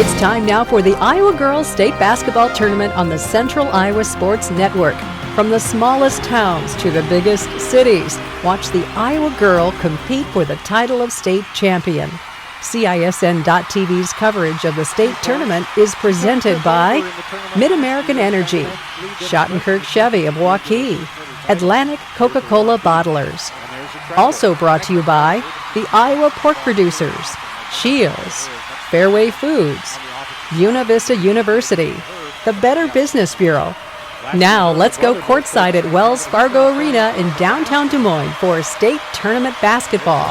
It's time now for the Iowa Girls State Basketball Tournament on the Central Iowa Sports Network. From the smallest towns to the biggest cities, watch the Iowa girl compete for the title of state champion. CISN.TV's coverage of the state tournament is presented by Mid-American Energy, Schottenkirk Chevy of Waukee, Atlantic Coca-Cola Bottlers. Also brought to you by the Iowa Pork Producers, Shields, Fairway Foods, Buena Vista University, the Better Business Bureau. Now let's go courtside at Wells Fargo Arena in downtown Des Moines for state tournament basketball.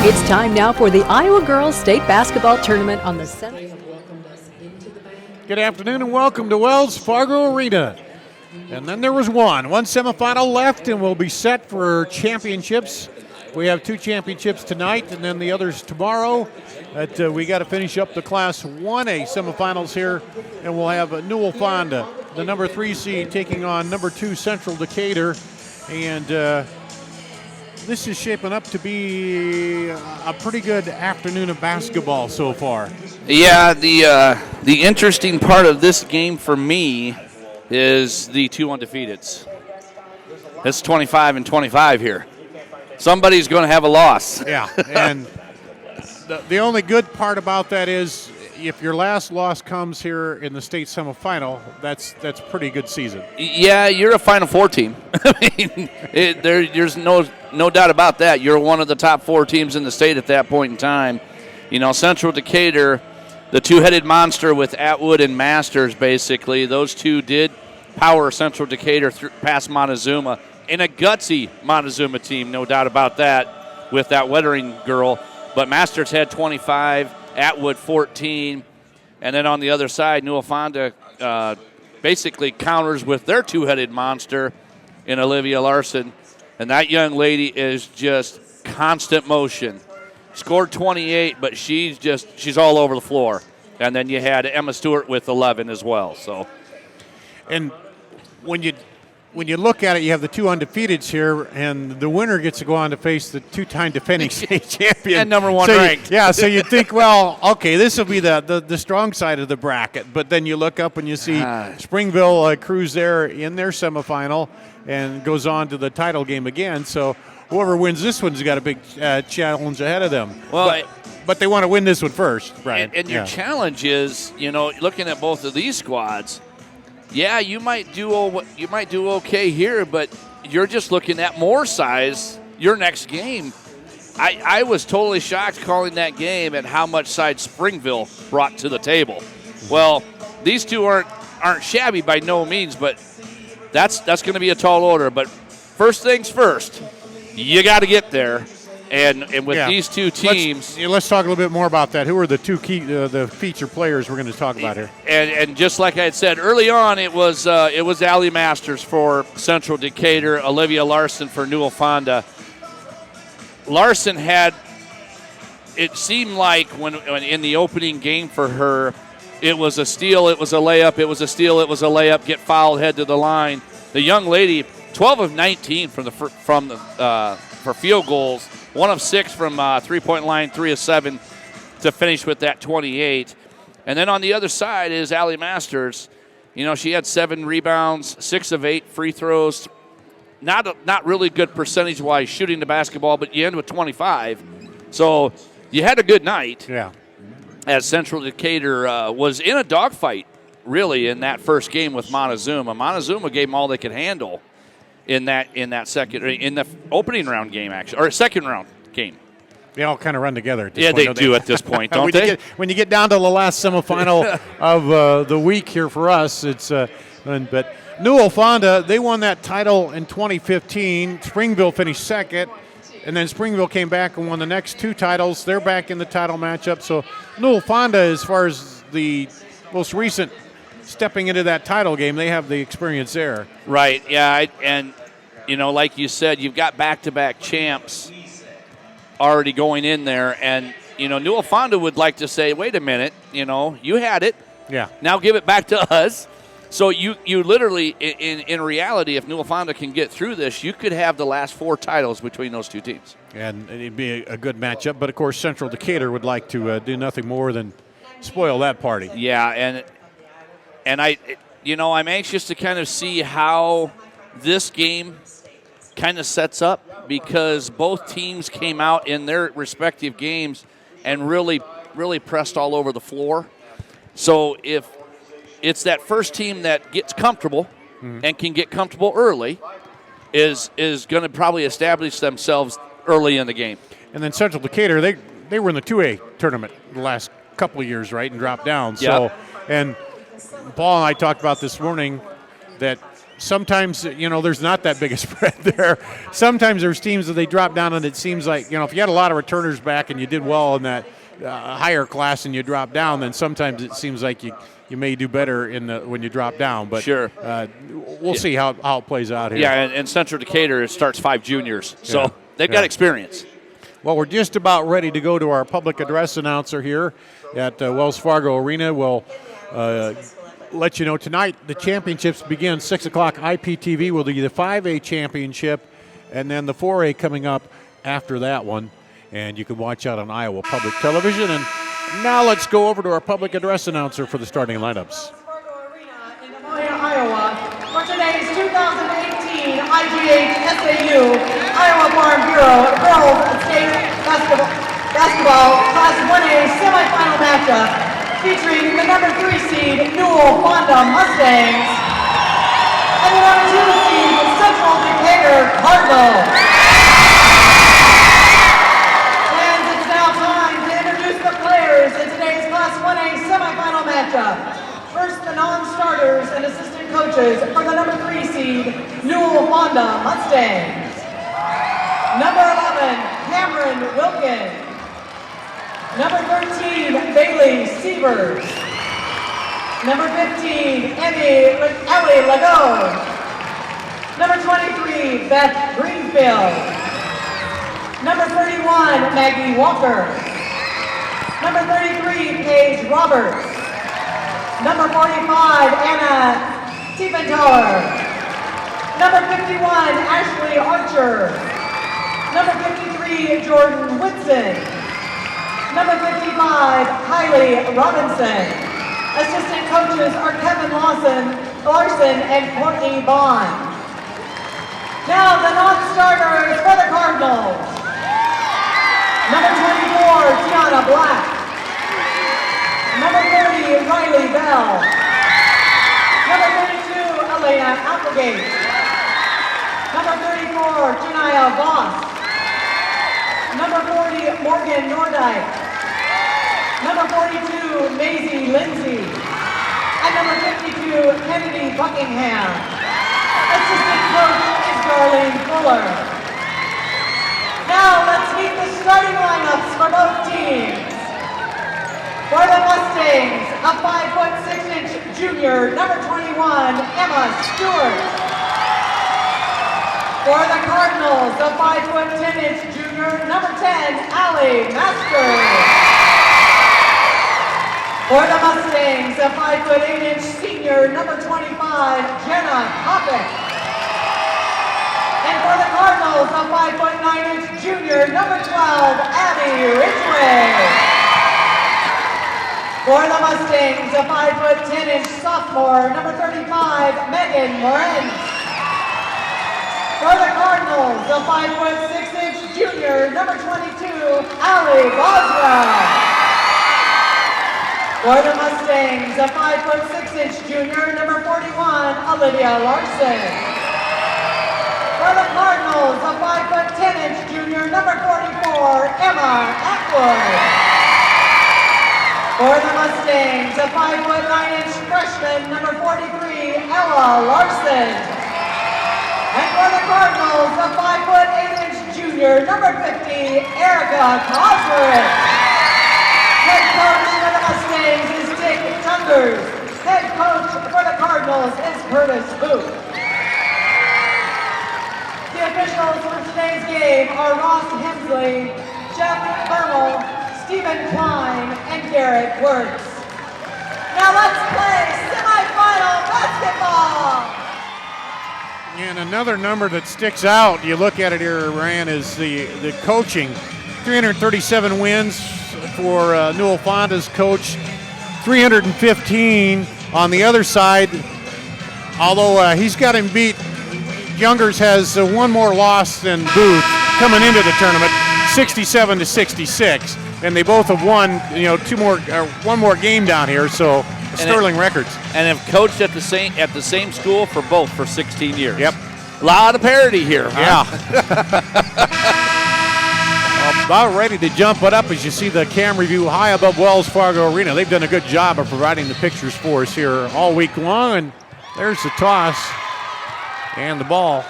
It's time now for the Iowa Girls State Basketball Tournament on the Cental. Good afternoon and welcome to Wells Fargo Arena. And then there was one semifinal left, and we'll be set for championships. We have 2 championships tonight, and then the others tomorrow. We got to finish up the Class 1A semifinals here, and we'll have Newell Fonda, the number 3 seed, taking on number 2 Central Decatur, and this is shaping up to be a pretty good afternoon of basketball so far. Yeah, the interesting part of this game for me is the 2 undefeateds. It's 25 and 25 here. Somebody's going to have a loss. Yeah, and the only good part about that is if your last loss comes here in the state semifinal, that's pretty good season. Yeah, you're a Final Four team. I mean, there's no doubt about that. You're one of the top 4 teams in the state at that point in time. You know, Central Decatur, the 2-headed monster with Atwood and Masters, basically, those 2 did power Central Decatur past Montezuma, in a gutsy Montezuma team, no doubt about that, with that Wettering girl. But Masters had 25, Atwood 14, and then on the other side, Newell Fonda basically counters with their 2-headed monster in Olivia Larson, and that young lady is just constant motion. Scored 28, but she's all over the floor. And then you had Emma Stewart with 11 as well. So, and when you look at it, you have the 2 undefeateds here, and the winner gets to go on to face the 2-time defending state champion and number 1 ranked. Yeah, so you think, well, okay, this will be the strong side of the bracket. But then you look up and you see Springville cruise there in their semifinal and goes on to the title game again. So whoever wins this one's got a big challenge ahead of them. Well, but they want to win this one first, Brian. And your challenge is, you know, looking at both of these squads. Yeah, you might do okay here, but you're just looking at more size your next game. I was totally shocked calling that game at how much size Springville brought to the table. Well, these 2 aren't shabby by no means, but that's going to be a tall order. But first things first, you got to get there. And with these 2 teams, let's talk a little bit more about that. Who are the 2 key the feature players we're going to talk about here? And just like I had said early on, it was Allie Masters for Central Decatur, Olivia Larson for Newell Fonda. Larson had, it seemed like when in the opening game for her, it was a steal, it was a layup, it was a steal, it was a layup, get fouled, head to the line. The young lady, 12 of 19 for field goals. 1 of 6 from 3-point line, 3 of 7 to finish with that 28. And then on the other side is Allie Masters. You know, she had 7 rebounds, 6 of 8 free throws. Not really good percentage-wise shooting the basketball, but you end with 25. So you had a good night. Yeah. As Central Decatur was in a dogfight, really, in that first game with Montezuma. Montezuma gave them all they could handle in the opening round game, actually, or second round game. They all kind of run together at this point. Yeah, they do at this point, don't they? When you get down to the last semifinal of the week here for us, it's but Newell Fonda, they won that title in 2015. Springville finished second, and then Springville came back and won the next 2 titles. They're back in the title matchup. So Newell Fonda, as far as the most recent stepping into that title game, they have the experience there. Right, yeah, and, you know, like you said, you've got back-to-back champs already going in there, and, you know, Newell Fonda would like to say, wait a minute, you know, you had it. Yeah. Now give it back to us. So you literally, in reality, if Newell Fonda can get through this, you could have the last 4 titles between those 2 teams. And it'd be a good matchup. But, of course, Central Decatur would like to do nothing more than spoil that party. Yeah, and I'm anxious to kind of see how this game kind of sets up, because both teams came out in their respective games and really pressed all over the floor. So if it's that first team that gets comfortable and can get comfortable early is going to probably establish themselves early in the game. And then Central Decatur, they were in the 2A tournament the last couple of years, right, and dropped down. So, and Paul and I talked about this morning that sometimes, there's not that big a spread there. Sometimes there's teams that they drop down, and it seems like, if you had a lot of returners back and you did well in that higher class and you drop down, then sometimes it seems like you may do better when you drop down. But sure, we'll see how it plays out here. Yeah, and Central Decatur starts 5 juniors, so they've got experience. Well, we're just about ready to go to our public address announcer here at Wells Fargo Arena. We'll let you know tonight the championships begin 6 o'clock. IPTV will do the 5A championship, and then the 4A coming up after that one. And you can watch out on Iowa Public Television. And now let's go over to our public address announcer for the starting lineups. Iowa, for today's 2018 IGHSAU Iowa Farm Bureau Girls State Basketball Class 1A Semifinal matchup featuring the number 3 seed Newell Fonda Mustangs and the number 2 seed Central Decatur Cardinals. And it's now time to introduce the players in today's Class 1A semifinal matchup. First, the non-starters and assistant coaches for the number 3 seed Newell Fonda Mustangs. Number 11, Cameron Wilkins. Number 13, Bailey Sievers. Number 15, Ellie Lago. Number 23, Beth Greenfield. Number 31, Maggie Walker. Number 33, Paige Roberts. Number 45, Anna Tiefenthaler. Number 51, Ashley Archer. Number 53, Jordan Whitson. Number 55, Kylie Robinson. Assistant coaches are Kevin Larson, and Courtney Bond. Now the non-starters for the Cardinals. Number 24, Tiana Black. Number 30, Riley Bell. Number 32, Elena Applegate. Number 34, Janaya Voss. Number 40, Morgan Nordyke. Number 42, Maisie Lindsay. And number 52, Kennedy Buckingham. Assistant coach is Darlene Fuller. Now let's meet the starting lineups for both teams. For the Mustangs, a 5'6" junior, number 21, Emma Stewart. For the Cardinals, a 5'10" junior, number 10, Allie Masters. For the Mustangs, a 5'8" senior, number 25, Jenna Kopic. And for the Cardinals, a 5'9" junior, number 12, Abby Ridgway. For the Mustangs, a 5'10" sophomore, number 35, Megan Morenz. For the Cardinals, a 5'6" junior, number 22, Allie Boswell. For the Mustangs, a 5'6" junior, number 41, Olivia Larson. For the Cardinals, a 5'10" junior, number 44, Emma Atwood. For the Mustangs, a 5'9" freshman, number 43, Ella Larson. And for the Cardinals, a 5'8" junior, number 50, Erica Cosworth. Head coach for the Mustangs is Dick Tungers. Head coach for the Cardinals is Curtis Booth. The officials for today's game are Ross Hensley, Jeff Bermel, Stephen Klein, and Garrett Wertz. Now let's play semifinal basketball. And another number that sticks out, you look at it here, Ryan, is the coaching. 337 wins for Newell Fonda's coach, 315 on the other side. Although he's got him beat, Youngers has one more loss than Booth coming into the tournament, 67-66. And they both have won, one more game down here, so sterling records. And have coached at the same school for 16 years. Yep. A lot of parity here. Huh? Yeah. About ready to jump it up as you see the camera view high above Wells Fargo Arena. They've done a good job of providing the pictures for us here all week long. And there's the toss. And the ball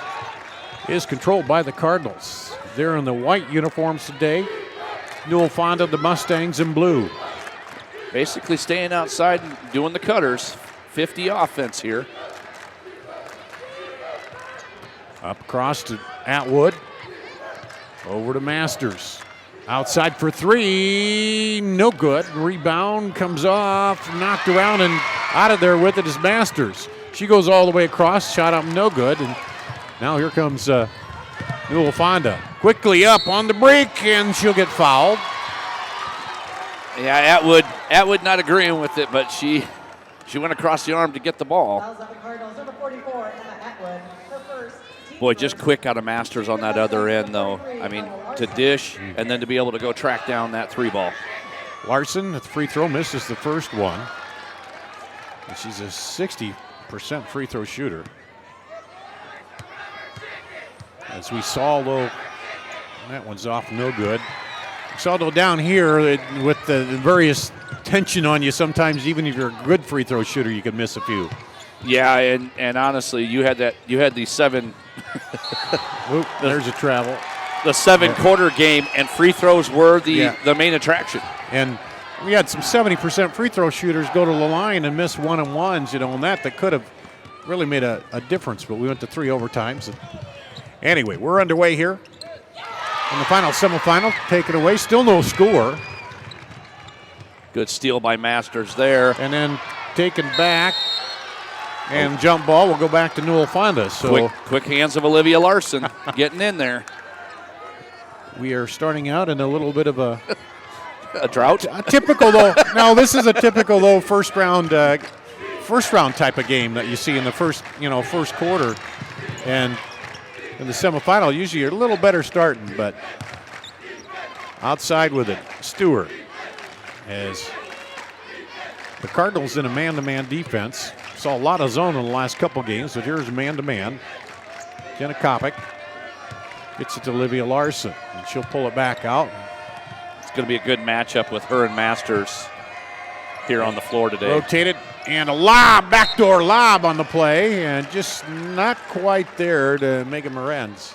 is controlled by the Cardinals. They're in the white uniforms today. Newell Fonda, the Mustangs in blue. Basically staying outside and doing the cutters. 50 offense here. Up across to Atwood. Over to Masters. Outside for three. No good. Rebound comes off. Knocked around and out of there with it is Masters. She goes all the way across. Shot up no good. And now here comes Newell Fonda. Quickly up on the break, and she'll get fouled. Yeah, Atwood not agreeing with it, but she went across the arm to get the ball. Boy, just quick out of Masters on that other end, though. I mean, to dish and then to be able to go track down that three ball. Larson at the free throw misses the first one. And she's a 60% free throw shooter. As we saw, though, that one's off, no good. We saw, though, down here with the various tension on you, sometimes even if you're a good free throw shooter, you can miss a few. Yeah, and honestly, you had the seven. Oop, there's a travel. The seven-quarter game, and free throws were the main attraction. And we had some 70% free throw shooters go to the line and miss one-on-ones, and that could have really made a difference. But we went to 3 overtimes. Anyway, we're underway here in the final semifinal. Take it away. Still no score. Good steal by Masters there. And then taken back. And jump ball will go back to Newell Fonda. So quick hands of Olivia Larson getting in there. We are starting out in a little bit of a drought. Typical though. No, this is a typical though first round type of game that you see in the first quarter, and in the semifinal usually you're a little better starting, but outside with it, Stewart, as the Cardinals in a man-to-man defense. Saw a lot of zone in the last couple games, but here's man-to-man. Jenna Kopic gets it to Olivia Larson, and she'll pull it back out. It's going to be a good matchup with her and Masters here on the floor today. Rotated, and a lob, backdoor lob on the play, and just not quite there to Megan Morenz.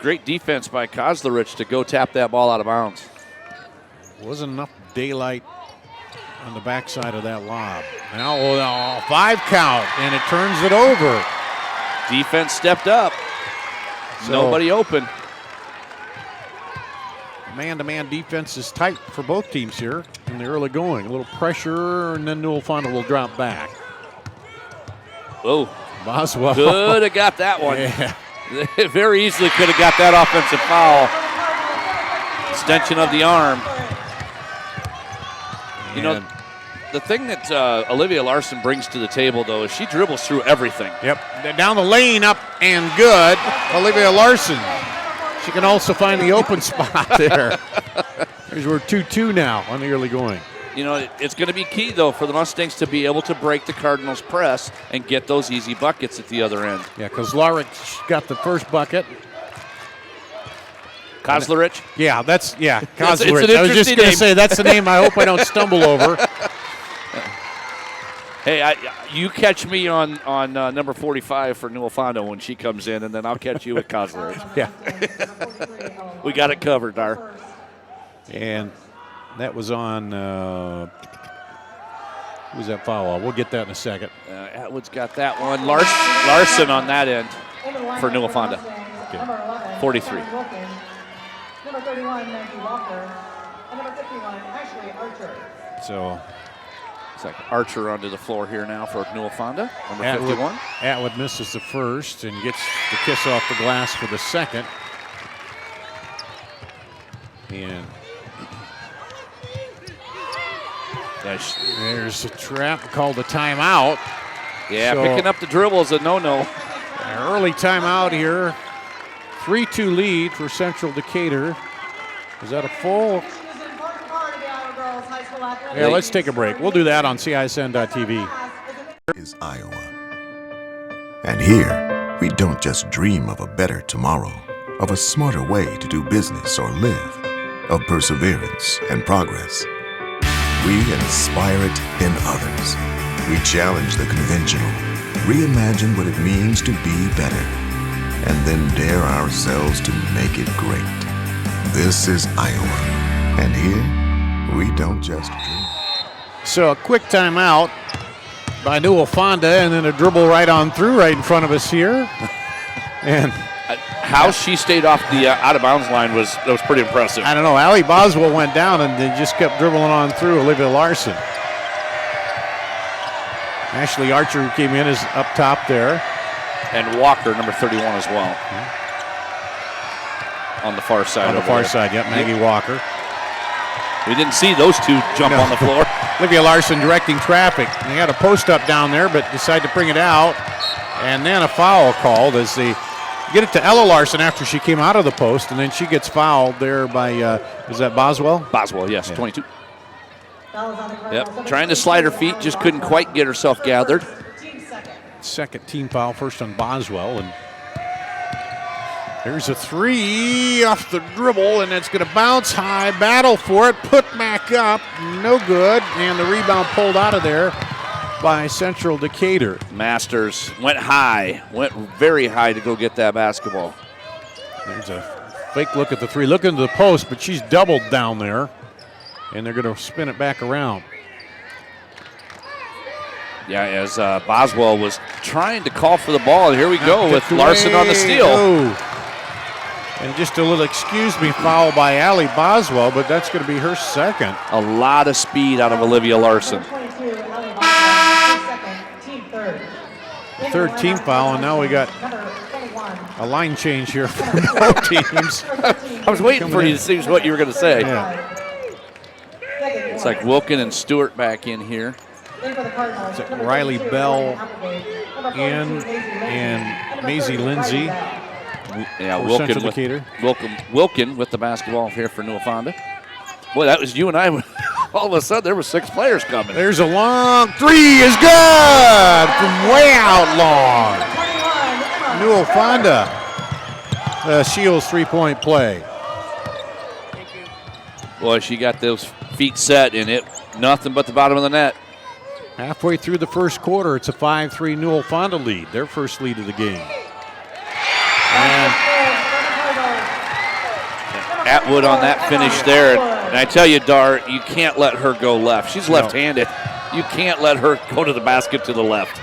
Great defense by Kozlerich to go tap that ball out of bounds. Wasn't enough daylight on the backside of that lob. Now 5 count, and it turns it over. Defense stepped up. So, nobody open. Man-to-man defense is tight for both teams here in the early going. A little pressure, and then Newell Fonda will drop back. Oh, Boswell could have got that one. Yeah. Very easily could have got that offensive foul. Extension of the arm. You know, the thing that Olivia Larson brings to the table, though, is she dribbles through everything. Yep. Down the lane, up and good. Olivia Larson. She can also find the open spot there. We're 2-2 now on the early going. You know, it's going to be key, though, for the Mustangs to be able to break the Cardinals' press and get those easy buckets at the other end. Yeah, because Kozlerich got the first bucket. Kozlerich? Yeah, Kozlerich. I was just going to say, that's the name I hope I don't stumble over. Hey, you catch me on number 45 for Newell Fonda when she comes in, and then I'll catch you with Kozlerich. Yeah. We got it covered, Dar. And that was on, who's that foul? We'll get that in a second. Atwood's got that one. Larson on that end for Newell Fonda. Okay. 43. Number 31, Nancy Walker. And number 51, Ashley Archer. So It's like Archer onto the floor here now for Newell Fonda, number 51. Atwood misses the first and gets the kiss off the glass for the second. And there's a trap called a timeout. Yeah, So, picking up the dribble is a no-no. An early timeout here. 3-2 lead for Central Decatur. Is that a full? Yeah, let's take a break. We'll do that on CISN.tv. Is Iowa. And here, we don't just dream of a better tomorrow, of a smarter way to do business or live, of perseverance and progress. We inspire it in others. We challenge the conventional, reimagine what it means to be better, and then dare ourselves to make it great. This is Iowa, and here, we don't just dream. So a quick timeout by Newell Fonda, and then a dribble right on through right in front of us here. And how she stayed off the out-of-bounds line was pretty impressive. I don't know, Allie Boswell went down and they just kept dribbling on through Olivia Larson. Ashley Archer, who came in, is up top there. And Walker, number 31 as well. On the far side. On the far side, yep, Maggie Walker. We didn't see those two jump on the floor. Olivia Larson directing traffic. They had a post up down there, but decided to bring it out. And then a foul called as they get it to Ella Larson after she came out of the post, and then she gets fouled there by, is that Boswell? Boswell, yes, 22. Yep, trying to slide her feet, just couldn't quite get herself gathered. Second team foul, first on Boswell, and there's a three off the dribble, and it's going to bounce high, battle for it, put back up, no good, and the rebound pulled out of there by Central Decatur. Masters went high, went very high to go get that basketball. There's a fake look at the three, looking to the post, but she's doubled down there, and they're going to spin it back around. Yeah, as Boswell was trying to call for the ball, and here we go with Larson on the steal. Oh. And just a little excuse me foul by Allie Boswell, but that's going to be her second. A lot of speed out of Olivia Larson. Third team foul, and now we got a line change here for both teams. I was waiting for you to see what you were going to say. Yeah. It's like Wilkin and Stewart back in here. Riley Bell in, and Maisie Lindsay. Yeah, Wilkin with the basketball here for Newell Fonda. Boy, that was you and I. All of a sudden, there were 6 players coming. There's a long three is good from way out long. Newell Fonda Shields three-point play. Boy, she got those feet set, and it nothing but the bottom of the net. Halfway through the first quarter, it's a 5-3 Newell Fonda lead, their first lead of the game. And Atwood on that finish there. And I tell you, Dar, you can't let her go left. She's left-handed. You can't let her go to the basket to the left.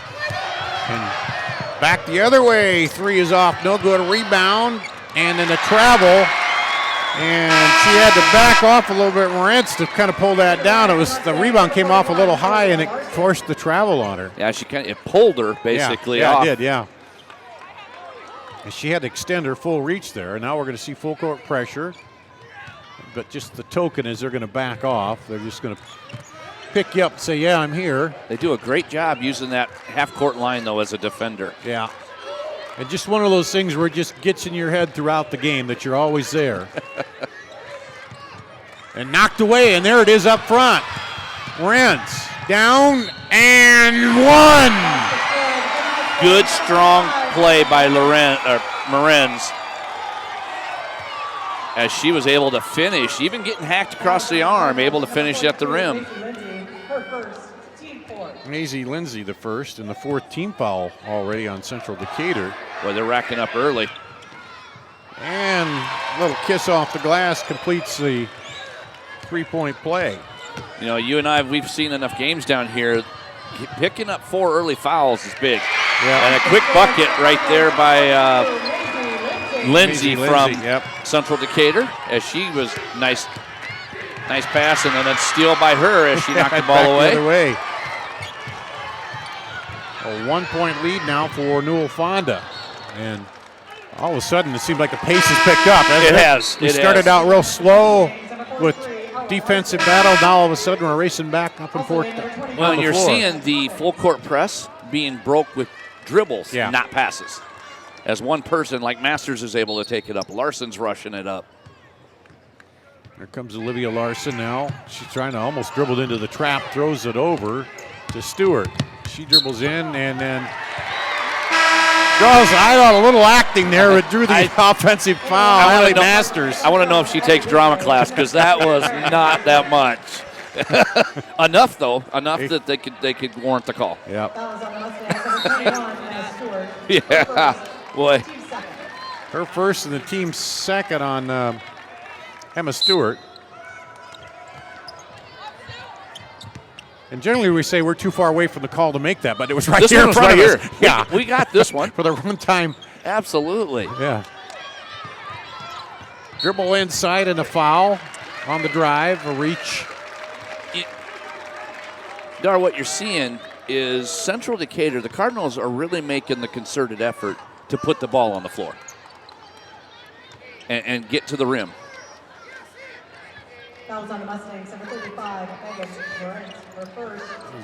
And back the other way. Three is off. No good. Rebound. And then the travel. And she had to back off a little bit, Moritz, to kind of pull that down. It was the rebound came off a little high, and it forced the travel on her. Yeah, it pulled her basically off. Yeah, it did, yeah. And she had to extend her full reach there. And now we're going to see full court pressure. But just the token is they're going to back off. They're just going to pick you up and say, yeah, I'm here. They do a great job using that half-court line, though, as a defender. Yeah. And just one of those things where it just gets in your head throughout the game that you're always there. And knocked away, and there it is up front. Moritz down and one. Good, strong play by Moritz, as she was able to finish, even getting hacked across the arm, able to finish at the rim. Maisie Lindsay the first, and the fourth team foul already on Central Decatur. Boy, they're racking up early. And a little kiss off the glass completes the three-point play. You know, you and I, we've seen enough games down here. Picking up 4 early fouls is big. Yeah. And a quick bucket right there by Lindsay from Central Decatur, as she was nice pass, and then a steal by her as she knocked the ball away. The other way. A 1-point lead now for Newell Fonda. And all of a sudden, it seems like the pace has picked up. It has. We started out real slow with defensive battle. Now all of a sudden, we're racing back up and forth. Well, you're seeing the full court press being broke with dribbles, not passes. As one person like Masters is able to take it up. Larson's rushing it up. Here comes Olivia Larson now. She's trying to almost dribble into the trap, throws it over to Stewart. She dribbles in and then draws. I thought a little acting there, but drew the offensive foul. Allie Masters. I want to know if she takes drama class because that was not that much. Enough though, that they could warrant the call. Yep. Yeah, boy. Her first and the team's second on Emma Stewart. And generally we say we're too far away from the call to make that, but it was right there in front of us. Yeah, we got this one. For the one time. Absolutely. Yeah. Dribble inside and a foul on the drive, a reach. Dar, what you're seeing is Central Decatur, the Cardinals are really making the concerted effort to put the ball on the floor and get to the rim. That was on the Mustangs, number 35,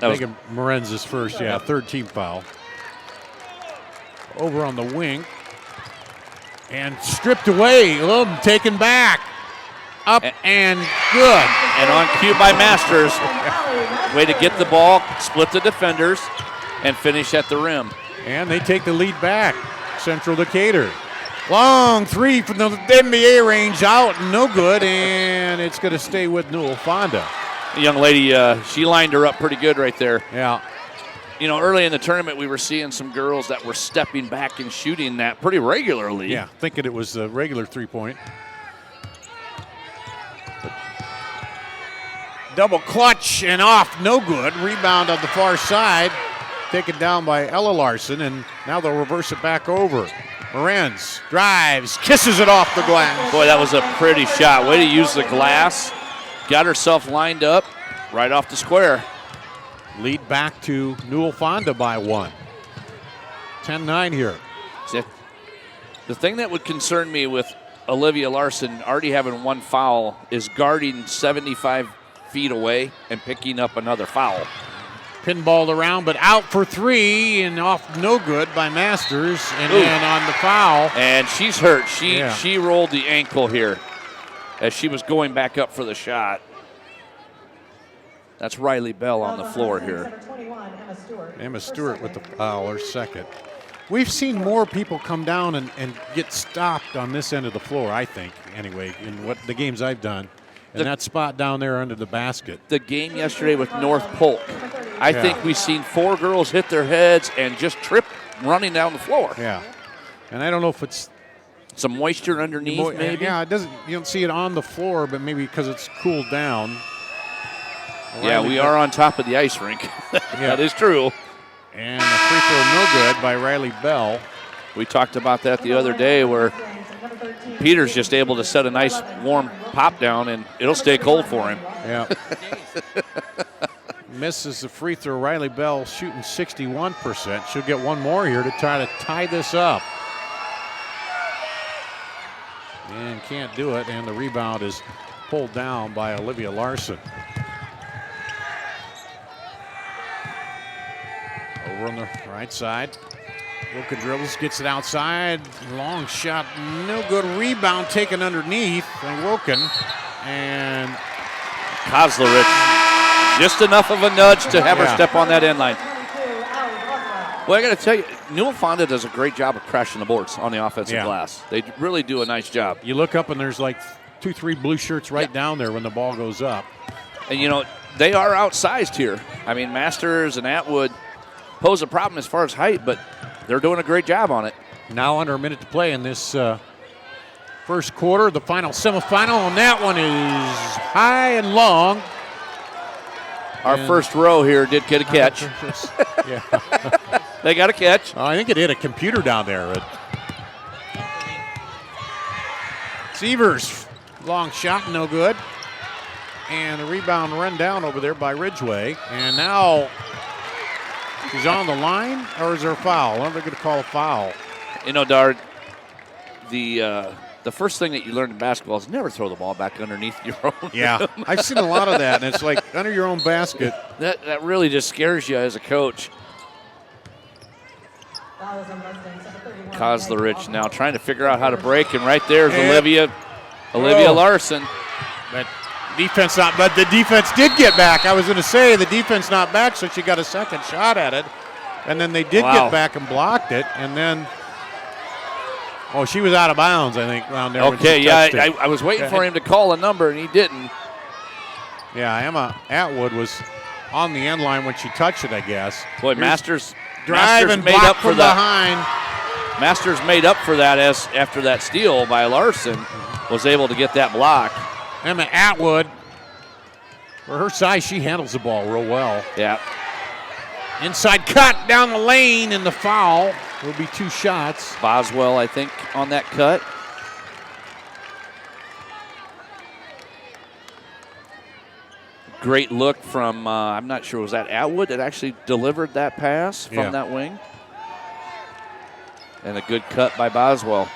Megan Morenz is first, third team foul. Over on the wing. And stripped away, taken back. Up and good. And on cue by Masters. Way to get the ball, split the defenders, and finish at the rim. And they take the lead back. Central Decatur. Long three from the NBA range out, no good, and it's going to stay with Newell Fonda. The young lady, she lined her up pretty good right there. Yeah. You know, early in the tournament, we were seeing some girls that were stepping back and shooting that pretty regularly. Yeah, thinking it was a regular three-point. Double clutch and off, no good. Rebound on the far side, taken down by Ella Larson, and now they'll reverse it back over. Morenz drives, kisses it off the glass. Boy, that was a pretty shot. Way to use the glass. Got herself lined up right off the square. Lead back to Newell Fonda by 1. 10-9 here. The thing that would concern me with Olivia Larson already having one foul is guarding 75 feet away and picking up another foul. Pinballed around, but out for three and off no good by Masters. And then on the foul. And she's hurt. She rolled the ankle here as she was going back up for the shot. That's Riley Bell on the floor here. Emma Stewart with the foul, her second. We've seen more people come down and get stopped on this end of the floor, I think, anyway, in what the games I've done. And that spot down there under the basket. The game yesterday with North Polk, I think we've seen 4 girls hit their heads and just trip running down the floor. Yeah. And I don't know if it's some moisture underneath, maybe. Yeah, it doesn't. You don't see it on the floor, but maybe because it's cooled down. Yeah, we are on top of the ice rink. That is true. And a free throw no good by Riley Bell. We talked about that the other day where Peter's just able to set a nice warm pop down and it'll stay cold for him. Yeah. Misses the free throw. Riley Bell shooting 61%. She'll get one more here to try to tie this up. And can't do it, and the rebound is pulled down by Olivia Larson. Over on the right side. Wilken dribbles, gets it outside. Long shot, no good. Rebound taken underneath by Wilken. And Kozlerich, just enough of a nudge to have her step on that end line. Well, I got to tell you, Newell Fonda does a great job of crashing the boards on the offensive glass. They really do a nice job. You look up and there's like 2-3 blue shirts right down there when the ball goes up. And, you know, they are outsized here. I mean, Masters and Atwood pose a problem as far as height, but they're doing a great job on it. Now under a minute to play in this first quarter, the final semifinal, and that one is high and long. Our first row here did get a catch. They got a catch. I think it hit a computer down there. Severs, long shot, no good. And the rebound run down over there by Ridgeway. And now She's on the line, or is there a foul? When are they going to call a foul? You know, Dart, the first thing that you learn in basketball is never throw the ball back underneath your own. Yeah, I've seen a lot of that, and it's like under your own basket. That really just scares you as a coach. Koslerich now trying to figure out how to break, and right there's Olivia Larson. But defense not, but the defense did get back. I was going to say the defense not back, so she got a second shot at it, and then they did get back and blocked it, and then she was out of bounds, I think, around there. Okay, yeah, I was waiting for him to call a number, and he didn't. Yeah, Emma Atwood was on the end line when she touched it, I guess. Boy, Masters and made up for that. Behind. Masters made up for that as after that steal by Larson was able to get that block. Emma Atwood, for her size, she handles the ball real well. Yeah. Inside cut down the lane, and the foul will be 2 shots. Boswell, I think, on that cut. Great look from, I'm not sure, was that Atwood that actually delivered that pass from that wing? And a good cut by Boswell.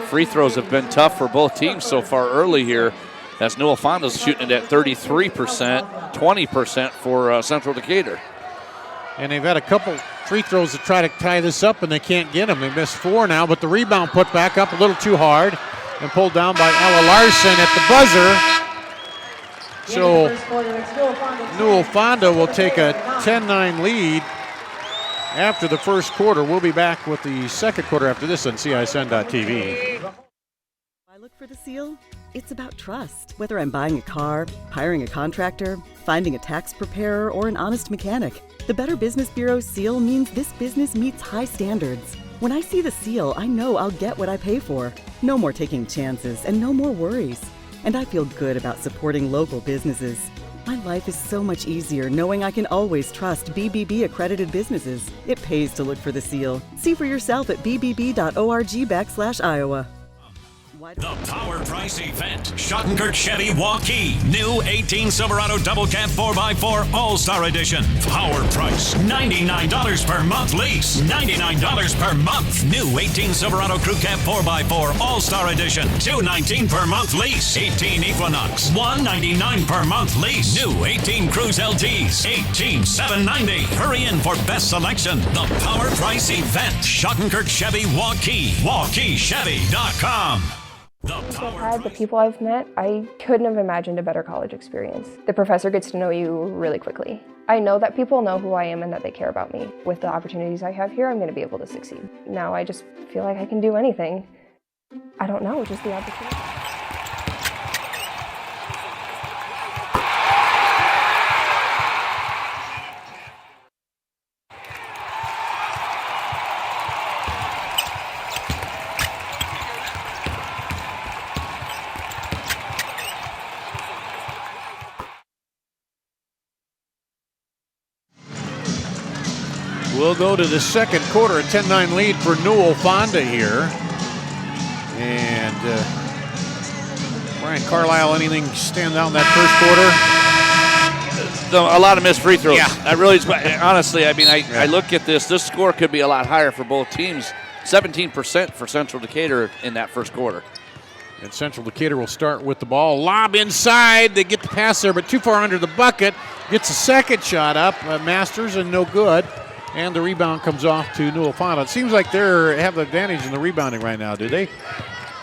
Free throws have been tough for both teams so far early here, as Newell Fonda's shooting it at 33%, 20% for Central Decatur. And they've had a couple free throws to try to tie this up, and they can't get them. They missed 4 now, but the rebound put back up a little too hard and pulled down by Ella Larson at the buzzer. So Newell Fonda will take a 10-9 lead after the first quarter. We'll be back with the second quarter after this on CISN.TV. I look for the seal. It's about trust. Whether I'm buying a car, hiring a contractor, finding a tax preparer, or an honest mechanic, the Better Business Bureau seal means this business meets high standards. When I see the seal, I know I'll get what I pay for. No more taking chances and no more worries. And I feel good about supporting local businesses. My life is so much easier knowing I can always trust BBB accredited businesses. It pays to look for the seal. See for yourself at bbb.org/Iowa. The Power Price Event. Schottenkirk Chevy Waukee. New 18 Silverado Double Cab 4x4 All-Star Edition. Power Price. $99 per month lease. $99 per month. New 18 Silverado Crew Cab 4x4 All-Star Edition. $219 per month lease. 18 Equinox. $199 per month lease. New 18 Cruise LTs. $18,790. Hurry in for best selection. The Power Price Event. Schottenkirk Chevy Waukee. WaukeeChevy.com. I've had, the people I've met, I couldn't have imagined a better college experience. The professor gets to know you really quickly. I know that people know who I am and that they care about me. With the opportunities I have here, I'm going to be able to succeed. Now I just feel like I can do anything. I don't know, just the opportunity. We'll go to the second quarter, a 10-9 lead for Newell Fonda here. And Brian Carlisle, anything stand out in that first quarter? A lot of missed free throws. Yeah. I really, honestly, I mean, I look at this score could be a lot higher for both teams. 17% for Central Decatur in that first quarter. And Central Decatur will start with the ball. Lob inside. They get the pass there, but too far under the bucket. Gets a second shot up. Masters, and no good. And the rebound comes off to Newell Fonda. It seems like they have the advantage in the rebounding right now, do they?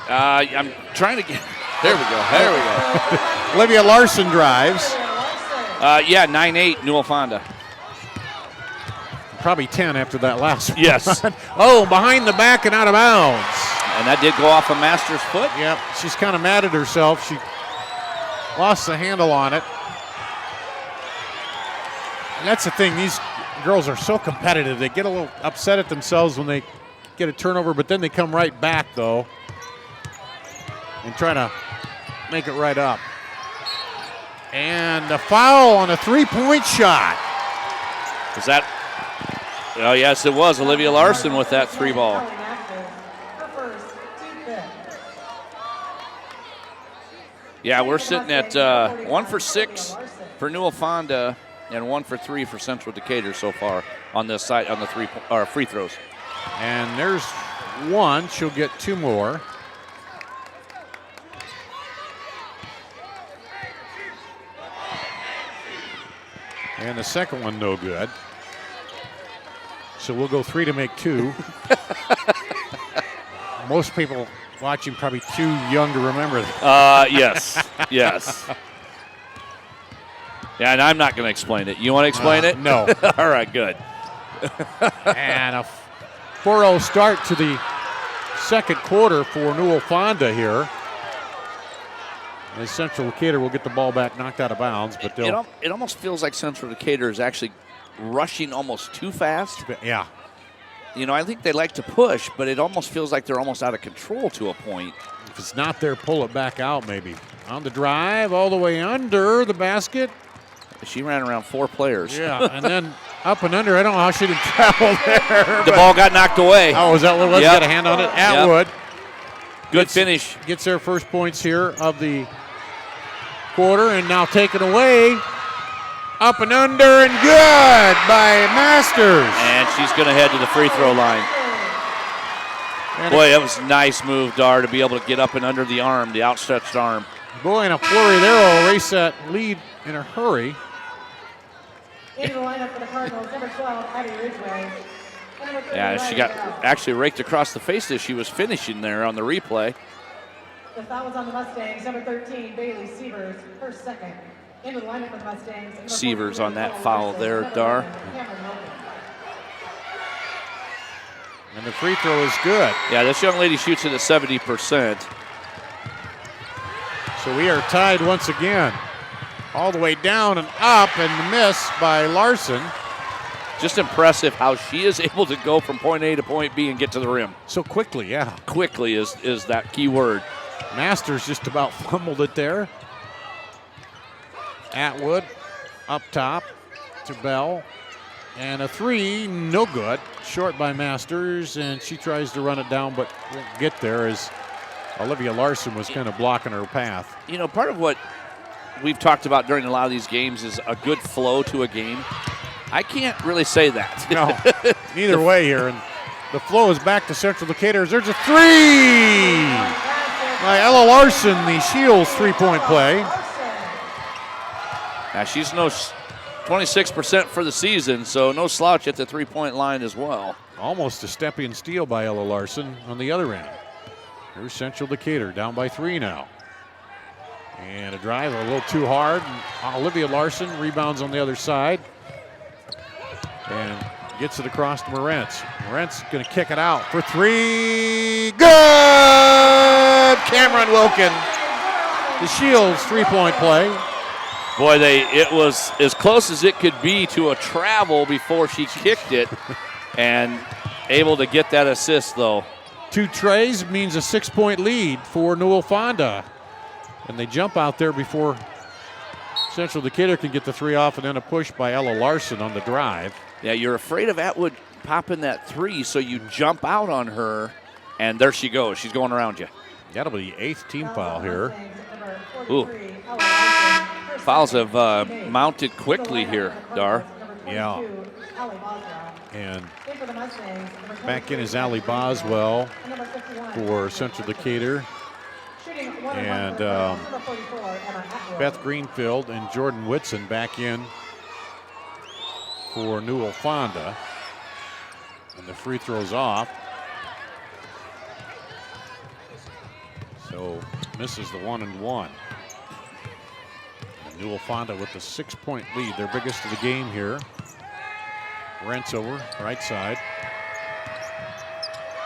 I'm trying to get. There we go. There we go. Olivia Larson drives. 9-8, Newell Fonda. Probably 10 after that last one. Yes. Oh, behind the back and out of bounds. And that did go off a Masters' foot. Yep, she's kind of mad at herself. She lost the handle on it. And that's the thing. These girls are so competitive. They get a little upset at themselves when they get a turnover, but then they come right back, though, and try to make it right up. And a foul on a three-point shot. Was that? Oh, yes, it was. Olivia Larson with that three ball. Yeah, we're sitting at 1 for 6 for Newell Fonda. and 1 for 3 for Central Decatur so far on this side on the free throws. And there's one. She'll get 2 more. And the second one no good. So we'll go 3 to make 2. Most people watching probably too young to remember that. Yes, yes. Yeah, and I'm not going to explain it. You want to explain it? No. All right, good. And a 4-0 start to the second quarter for Newell Fonda here. As Central Decatur will get the ball back knocked out of bounds, but they'll. It almost feels like Central Decatur is actually rushing almost too fast. Yeah. You know, I think they like to push, but it almost feels like they're almost out of control to a point. If it's not there, pull it back out maybe. On the drive, all the way under the basket. She ran around 4 players. Yeah, and then up and under. I don't know how she didn't travel there. The ball got knocked away. Oh, is that what it was? Got a hand on it? Atwood. Good finish. Gets their first points here of the quarter, and now taken away. Up and under and good by Masters. And she's going to head to the free throw line. And boy, that was a nice move, Dar, to be able to get up and under the arm, the outstretched arm. Boy, in a flurry there, will erase that lead in a hurry. Into the lineup for the Cardinals, number 12, Addie Ridgway. Yeah, she got actually raked across the face as she was finishing there on the replay. The foul was on the Mustangs, number 13, Bailey Sievers, her second. Into the lineup for the Mustangs. Sievers on that foul there, Dar. And the free throw is good. Yeah, this young lady shoots it at 70%. So we are tied once again. All the way down and up, and miss by Larson. Just impressive how she is able to go from point A to point B and get to the rim. So quickly, yeah. Quickly is that key word. Masters just about fumbled it there. Atwood up top to Bell. And a 3, no good. Short by Masters, and she tries to run it down but won't get there as Olivia Larson was kind of blocking her path. You know, part of what we've talked about during a lot of these games is a good flow to a game. I can't really say that. No, either way here. And the flow is back to Central Decatur. There's a 3 by Ella Larson, the Shields 3-point play. Now she's 26% for the season, so no slouch at the 3-point line as well. Almost a stepping steal by Ella Larson on the other end. Here's Central Decatur down by 3 now. And a drive a little too hard. Olivia Larson rebounds on the other side. And gets it across to Morentz. Morentz going to kick it out for 3. Good! Cameron Wilkin. The Shields 3-point play. Boy, it was as close as it could be to a travel before she kicked it. And able to get that assist, though. 2 trays means a 6-point lead for Newell Fonda. And they jump out there before Central Decatur can get the 3 off, and then a push by Ella Larson on the drive. Yeah, you're afraid of Atwood popping that 3, so you jump out on her, and there she goes. She's going around you. That'll be the 8th team foul here. Ooh. Fouls have mounted quickly here, Dar. Yeah. And back in is Allie Boswell for Central Decatur. And Beth Greenfield and Jordan Whitson back in for Newell Fonda. And the free throw's off. So misses the 1-and-1. And Newell Fonda with the 6-point lead, their biggest of the game here. Rents over, right side.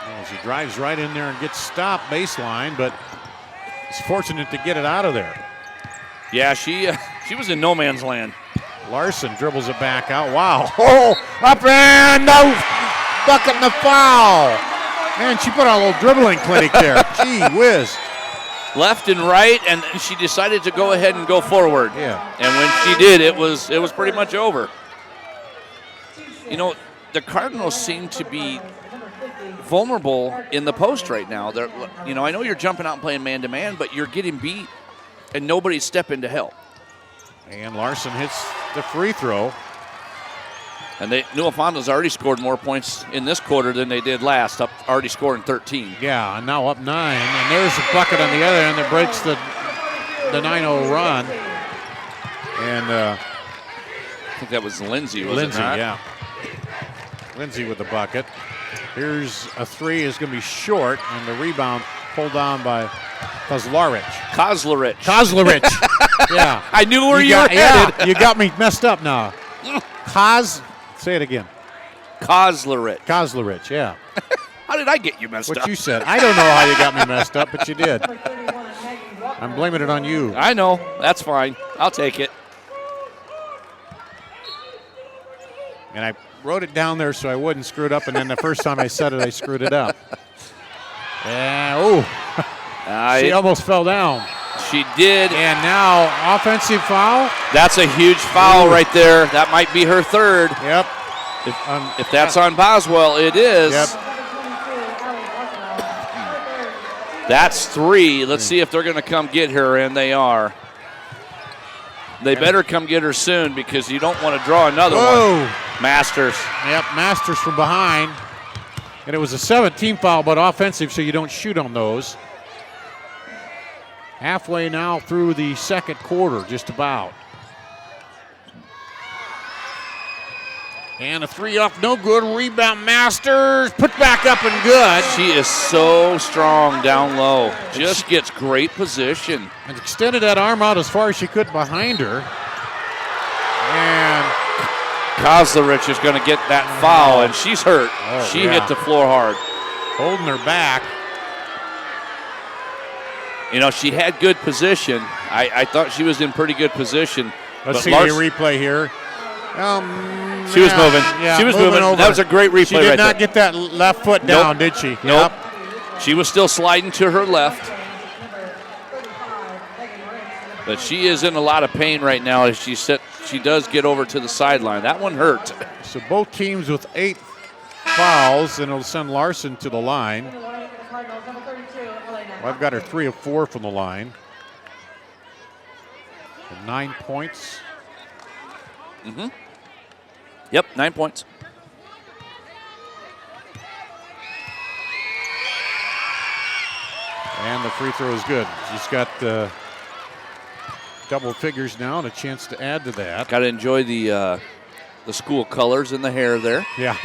And she drives right in there and gets stopped baseline, but is fortunate to get it out of there. Yeah, she was in no man's land. Larson dribbles it back out. Wow. Oh, up and out. Bucket and the foul. Man, she put on a little dribbling clinic there. Gee whiz. Left and right, and she decided to go ahead and go forward. Yeah. And when she did, it was pretty much over. You know, the Cardinals seem to be vulnerable in the post right now. They're, you know, I know you're jumping out and playing man-to-man, but you're getting beat, and nobody's stepping to help. And Larson hits the free throw. And Newell Fonda's already scored more points in this quarter than they did last, already scoring 13. Yeah, and now up 9. And there's a bucket on the other end that breaks the 9-0 run. And I think that was Lindsay, was it not? Yeah. Lindsay with the bucket. Here's a 3 is going to be short, and the rebound pulled down by Kozlarich. Yeah. I knew where you were headed. Yeah, you got me messed up now. Say it again. Kozlarich, yeah. How did I get you messed up? What you said. I don't know how you got me messed up, but you did. I'm blaming it on you. I know. That's fine. I'll take it. And I wrote it down there so I wouldn't screw it up, and then the first time I said it, I screwed it up. She almost fell down. She did. And now offensive foul. That's a huge foul right there. That might be her third. Yep. If that's on Boswell, it is. Yep. That's 3. Let's see if they're going to come get her, and they are. They better come get her soon because you don't want to draw another one. Masters. Yep, Masters from behind. And it was a 17 foul, but offensive, so you don't shoot on those. Halfway now through the second quarter, just about. And a 3 off, no good. Rebound, Masters. Put back up and good. She is so strong down low. Just gets great position. And extended that arm out as far as she could behind her. And Kozlarich is going to get that foul, and she's hurt. She hit the floor hard. Holding her back. You know, she had good position. I thought she was in pretty good position. Let's see the replay here. She was moving. Yeah, she was moving. Over. That was a great replay. She did not get that left foot down, did she? Nope. She was still sliding to her left. But she is in a lot of pain right now as she does get over to the sideline. That one hurt. So both teams with 8 fouls, and it'll send Larson to the line. Well, I've got her 3 of 4 from the line. And 9 points. Mm-hmm. Yep, 9 points. And the free throw is good. She's got double figures now and a chance to add to that. Got to enjoy the school colors in the hair there. Yeah.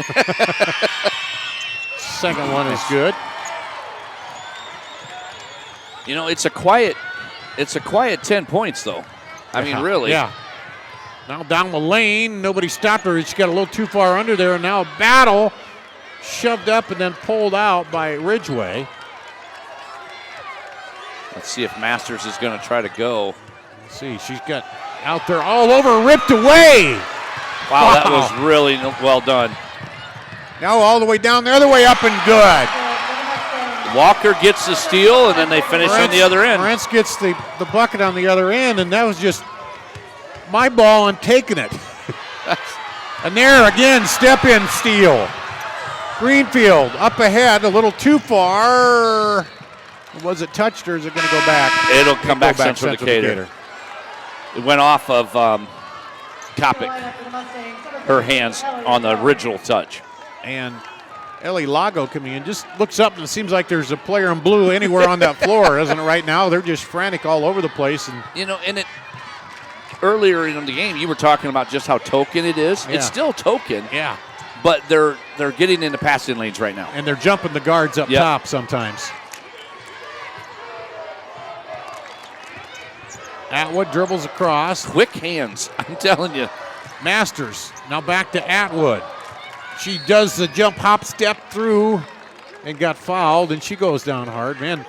Second one is good. You know, it's a quiet 10 points though. I mean, really. Yeah. Now down the lane, nobody stopped her. She got a little too far under there, and now a battle, shoved up and then pulled out by Ridgway. Let's see if Masters is going to try to go. Let's see, she's got out there all over, ripped away. Wow, that was really well done. Now all the way down the other way up and good. Walker gets the steal, and then they finish on the other end. Brents gets the bucket on the other end, and that was just my ball and taking it. And there again, step in steal. Greenfield up ahead, a little too far. Was it touched or is it going to go back? It'll come back Central Decatur. It went off of Kopic, her hands on the original touch. And Ellie Lago coming in, just looks up and it seems like there's a player in blue anywhere on that floor, isn't it, right now? They're just frantic all over the place. And you know, and earlier in the game, you were talking about just how token it is. Yeah. It's still token. Yeah. But they're getting into passing lanes right now. And they're jumping the guards up top sometimes. Atwood dribbles across. Quick hands, I'm telling you. Masters now back to Atwood. She does the jump hop step through and got fouled, and she goes down hard. Man,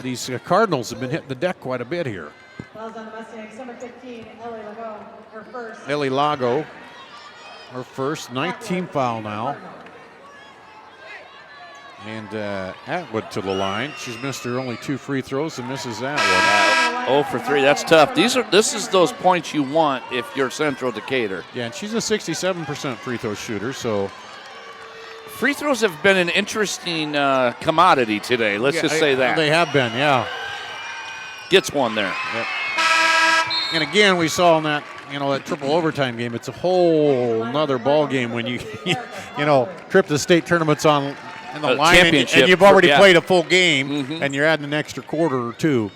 these Cardinals have been hitting the deck quite a bit here. Fouls on the Mustangs, number 15, Ellie Lago, her first. Ellie Lago, her first, 19 foul now. And Atwood to the line. She's missed her only 2 free throws and misses that one. 0 for 3. That's tough. This is those points you want if you're Central Decatur. Yeah, and she's a 67% free throw shooter, so. Free throws have been an interesting commodity today. Let's just say that. They have been, yeah. Gets one there. Yep. And again, we saw in that that triple overtime game, it's a whole nother ball game when you trip to the state tournaments on in the line and you've already played a full game and you're adding an extra quarter or two.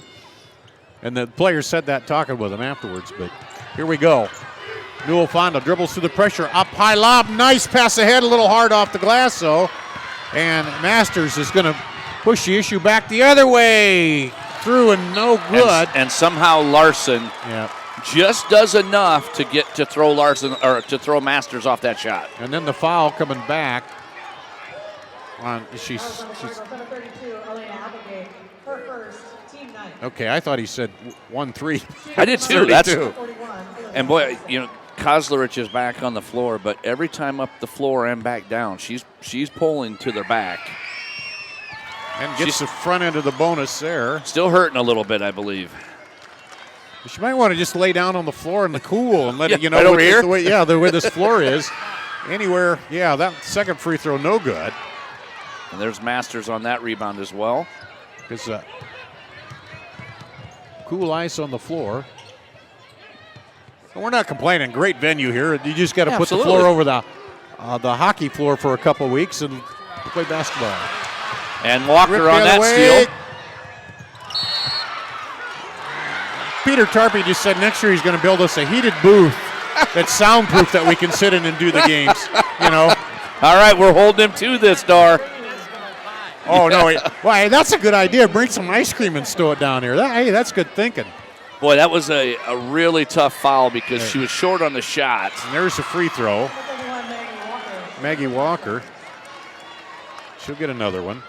And the players said that talking with them afterwards. But here we go. Newell Fonda dribbles through the pressure, up high lob, nice pass ahead, a little hard off the glass though. And Masters is going to push the issue back the other way. Through and no good. And somehow Larson just does enough to get to throw Larson or to throw Masters off that shot. And then the foul coming back on Okay, I thought he said 1-3. I did too. That's and boy, Kozlerich is back on the floor, but every time up the floor and back down, she's pulling to their back. And gets the front end of the bonus there. Still hurting a little bit, I believe. She might want to just lay down on the floor in the cool and let it, right over here? The way this floor is. Anywhere, that second free throw, no good. And there's Masters on that rebound as well. Because cool ice on the floor. Well, we're not complaining. Great venue here. You just got to put the floor over the hockey floor for a couple weeks and play basketball. And Walker on that steal. Peter Tarpey just said next year he's going to build us a heated booth that's soundproof that we can sit in and do the games. All right, we're holding him to this, Dar. Oh, no. Well, hey, that's a good idea. Bring some ice cream and stow it down here. That's good thinking. Boy, that was a really tough foul because she was short on the shot. And there's a free throw. Maggie Walker. She'll get another one.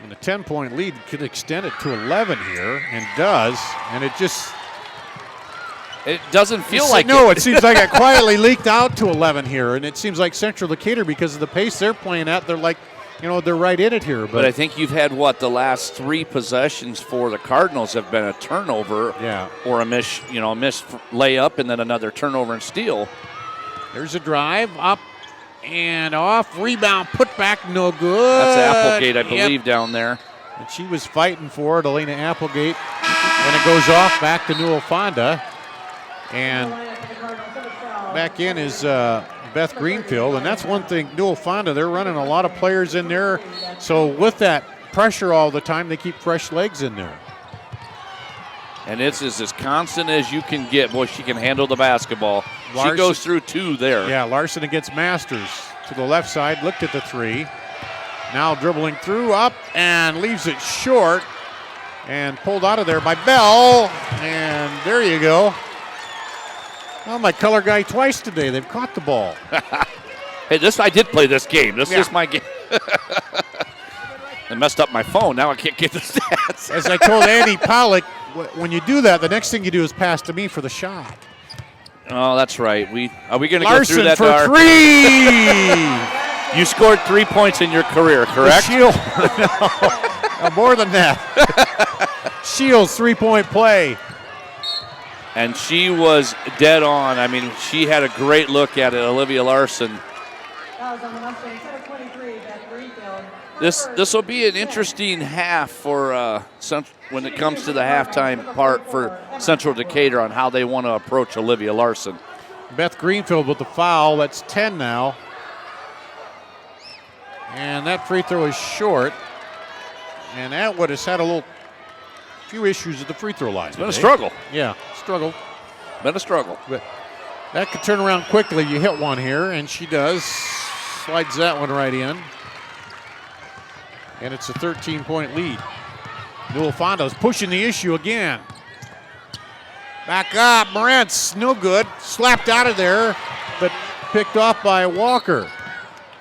And a 10-point lead could extend it to 11 here, and does. And it doesn't feel like no, it seems like it quietly leaked out to 11 here, and it seems like Central Decatur, because of the pace they're playing at, they're like, they're right in it here. But I think you've had, the last 3 possessions for the Cardinals have been a turnover or a miss layup and then another turnover and steal. There's a drive, up and off, rebound, put back, no good. That's Applegate, I believe, down there. And she was fighting for it, Elena Applegate. And it goes off back to Newell Fonda. And back in is Beth Greenfield. And that's one thing, Newell Fonda, they're running a lot of players in there. So with that pressure all the time, they keep fresh legs in there. And it's as constant as you can get. Boy, she can handle the basketball. Larson, she goes through 2 there. Yeah, Larson against Masters to the left side, looked at the 3. Now dribbling through, up, and leaves it short. And pulled out of there by Bell. And there you go. Well, my color guy twice today. They've caught the ball. Hey, I did play this game. This is my game. I messed up my phone. Now I can't get the stats. As I told Andy Pollock, when you do that, the next thing you do is pass to me for the shot. Oh, that's right. Are we going to go through that? Larson for 3. You scored 3 points in your career, correct? No, more than that. Shields 3-point play. And she was dead on. I mean, she had a great look at it, Olivia Larson. This will be an interesting half for when it comes to the halftime part for Central Decatur on how they want to approach Olivia Larson. Beth Greenfield with the foul. That's 10 now. And that free throw is short. And Atwood has had a few issues at the free throw line. It's been a struggle. Yeah, struggle. Been a struggle. But that could turn around quickly. You hit one here, and she does. Slides that one right in. And it's a 13-point lead. Newell Fonda is pushing the issue again. Back up, Morantz, no good. Slapped out of there, but picked off by Walker.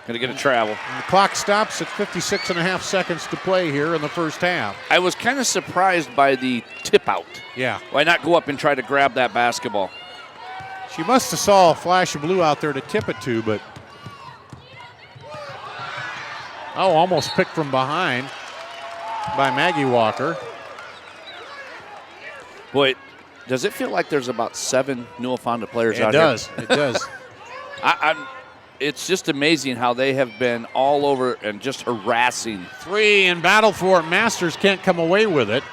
Going to get a travel. And the clock stops at 56.5 seconds to play here in the first half. I was kind of surprised by the tip out. Yeah. Why not go up and try to grab that basketball? She must have saw a flash of blue out there to tip it to, but almost picked from behind by Maggie Walker. Boy, does it feel like there's about 7 Newell Fonda players out here? It does. It's just amazing how they have been all over and just harassing. 3 in battle for it. Masters can't come away with it.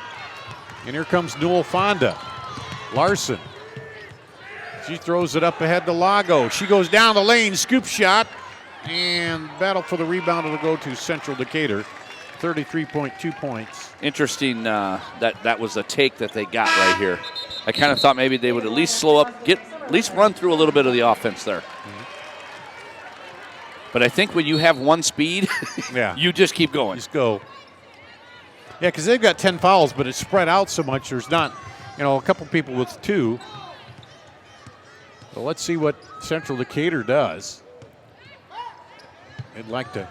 And here comes Newell Fonda. Larson. She throws it up ahead to Lago. She goes down the lane, scoop shot, and battle for the rebound. It'll go to Central Decatur. 33.2 points. Interesting that was the take that they got right here. I kind of thought maybe they would at least slow up, at least run through a little bit of the offense there. But I think when you have one speed, you just keep going. Just go. Yeah, because they've got 10 fouls, but it's spread out so much. There's not, a couple people with 2. So let's see what Central Decatur does. They'd like to,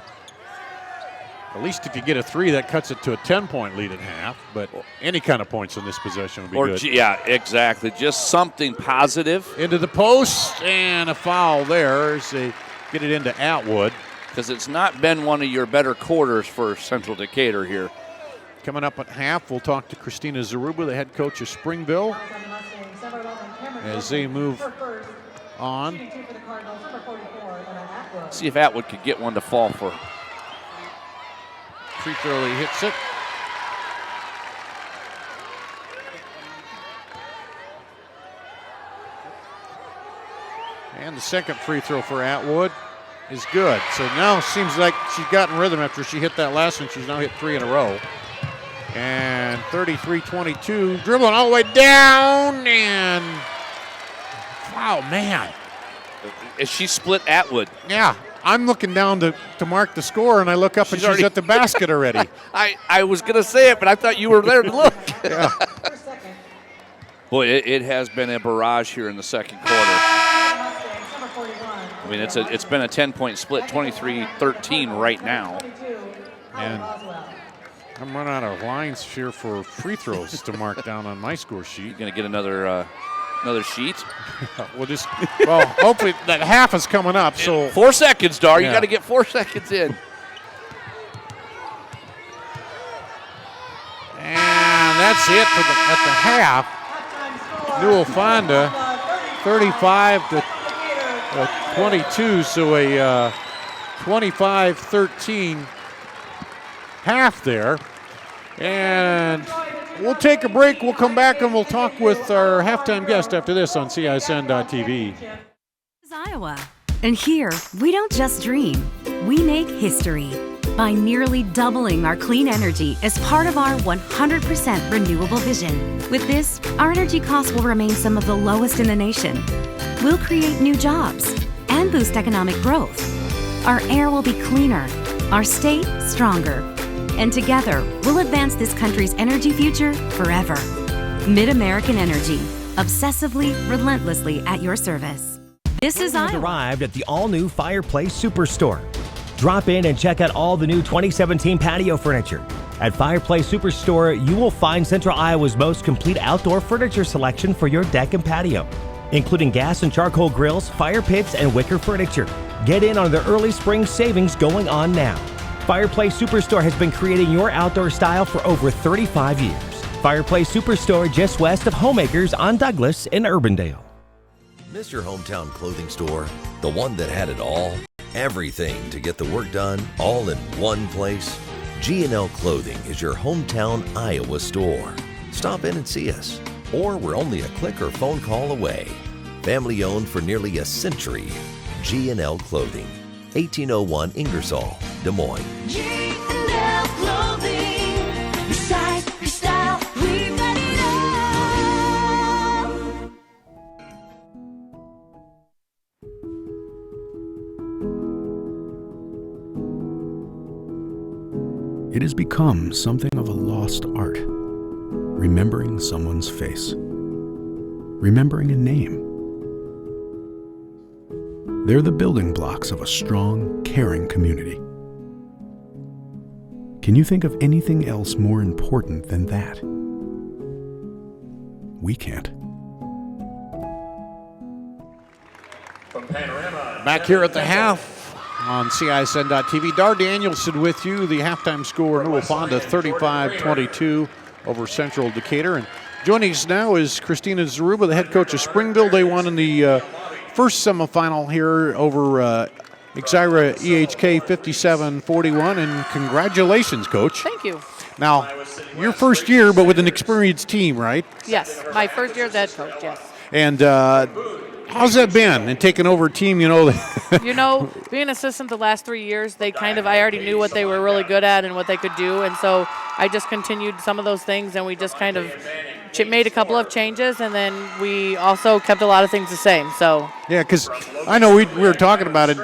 at least if you get a 3, that cuts it to a 10-point lead at half. But any kind of points in this possession would be good. Yeah, exactly. Just something positive. Into the post, and a foul there as they get it into Atwood. Because it's not been one of your better quarters for Central Decatur here. Coming up at half, we'll talk to Christina Zaruba, the head coach of Springville, as they move on. See if Atwood could get one to fall for. Free throw, he hits it. And the second free throw for Atwood is good. So now it seems like she's gotten rhythm after she hit that last one. She's now hit 3 in a row. And 33-22, dribbling all the way down, and wow, man. She split Atwood. Yeah, I'm looking down to mark the score, and I look up and she's at the basket already. I was going to say it, but I thought you were there to look. Yeah. Boy, it has been a barrage here in the second quarter. I mean, it's been a 10-point split, 23-13 right now. And I'm running out of lines here for free throws to mark down on my score sheet. You're going to get another sheet? Well, hopefully that half is coming up. So 4 seconds, Dar. You got to get 4 seconds in. And that's it at the half. Newell Fonda, 35-22, so a 25-13 half there. And we'll take a break. We'll come back and we'll talk with our halftime guest after this on CISN.TV. This is Iowa. And here, we don't just dream, we make history by nearly doubling our clean energy as part of our 100% renewable vision. With this, our energy costs will remain some of the lowest in the nation. We'll create new jobs and boost economic growth. Our air will be cleaner, our state stronger. And together, we'll advance this country's energy future forever. Mid-American Energy, obsessively, relentlessly at your service. This is Iowa. Arrived at the all-new Fireplace Superstore. Drop in and check out all the new 2017 patio furniture. At Fireplace Superstore, you will find Central Iowa's most complete outdoor furniture selection for your deck and patio, including gas and charcoal grills, fire pits, and wicker furniture. Get in on the early spring savings going on now. Fireplace Superstore has been creating your outdoor style for over 35 years. Fireplace Superstore just west of Homemakers on Douglas in Urbandale. Miss your hometown clothing store? The one that had it all? Everything to get the work done, all in one place? G&L Clothing is your hometown Iowa store. Stop in and see us, or we're only a click or phone call away. Family owned for nearly a century. G&L Clothing, 1801 Ingersoll, Des Moines. G&L Clothing, your size, your style, we've got it all. It has become something of a lost art. Remembering someone's face. Remembering a name. They're the building blocks of a strong, caring community. Can you think of anything else more important than that? We can't. Back here at the half on CISN.TV, Dar Danielson with you. The halftime score, Newell Fonda 35-22 over Central Decatur. And joining us now is Christina Zaruba, the head coach of Springville. They won in the first semifinal here over EHK 57-41, and congratulations, Coach. Thank you. Now, your first year, but with an experienced team, right? Yes, my first year as head coach, yes. And how's that been? And taking over a team, you know? You know, being assistant the last 3 years, I already knew what they were really good at and what they could do. And so I just continued some of those things, and we just kind of made a couple of changes, and then we also kept a lot of things the same. So yeah, because I know we were talking about it.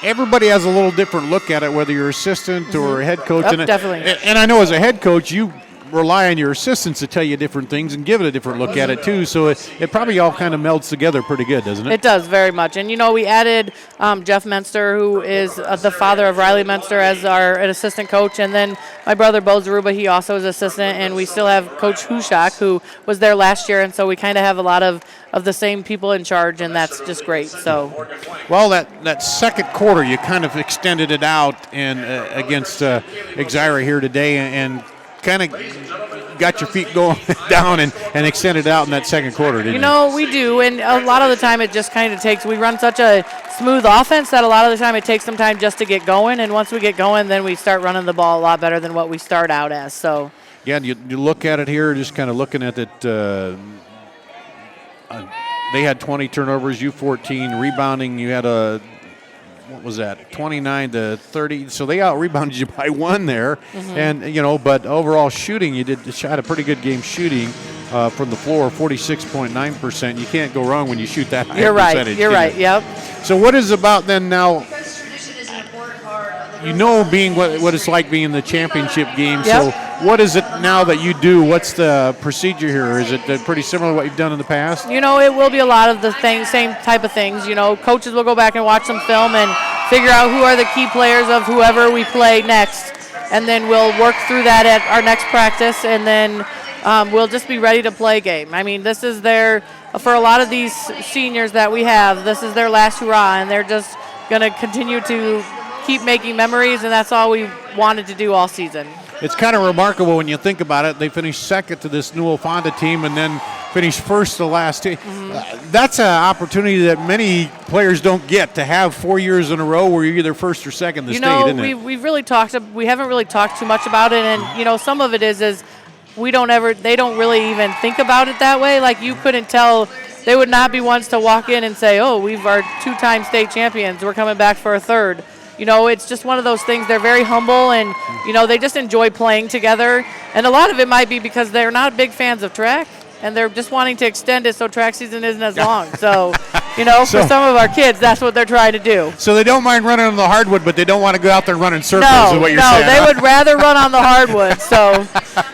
Everybody has a little different look at it, whether you're assistant or a head coach. Yep, definitely. And I know as a head coach, you rely on your assistants to tell you different things and give it a different look at it too. So it probably all kind of melds together pretty good, doesn't it? It does very much. And, you know, we added Jeff Menster, who is the father of Riley Menster, as an assistant coach. And then my brother, Bo Zaruba, he also is assistant. And we still have Coach Hushak, who was there last year. And so we kind of have a lot of the same people in charge, and that's just great. So, well, that second quarter, you kind of extended it out and against IGHSAU here today and kind of got your feet going down and extended out in that second quarter, didn't you? You know, we do, and a lot of the time it just kind of takes, we run such a smooth offense that a lot of the time it takes some time just to get going, and once we get going, then we start running the ball a lot better than what we start out as. So, yeah, you look at it here, just kind of looking at it, they had 20 turnovers, you 14, rebounding, you had what was that, 29 to 30, so they out-rebounded you by one there. And, you know, but overall shooting, you shot a pretty good game shooting from the floor, 46.9%. You can't go wrong when you shoot that high percentage. You're right, yep. So what is about then now, you know, being what it's like being in the championship game, so what is it now that you do? What's the procedure here? Is it pretty similar to what you've done in the past? You know, it will be a lot of the same type of things. You know, coaches will go back and watch some film and figure out who are the key players of whoever we play next, and then we'll work through that at our next practice, and then we'll just be ready to play game. I mean, this is for a lot of these seniors that we have, this is their last hurrah, and they're just going to continue to keep making memories, and that's all we wanted to do all season. It's kind of remarkable when you think about it. They finished second to this Newell Fonda team and then finished first the last team. That's an opportunity that many players don't get, to have 4 years in a row where you're either first or second in the state, isn't it? We haven't really talked too much about it, and you know, some of it is they don't really even think about it that way. Like, you couldn't tell, they would not be ones to walk in and say, oh, we've our 2-time state champions, we're coming back for a third. You know, it's just one of those things. They're very humble, and, you know, they just enjoy playing together. And a lot of it might be because they're not big fans of track, and they're just wanting to extend it so track season isn't as long. So, you know, for some of our kids, that's what they're trying to do. So they don't mind running on the hardwood, but they don't want to go out there running circles, is what you're saying. No, they would rather run on the hardwood. So,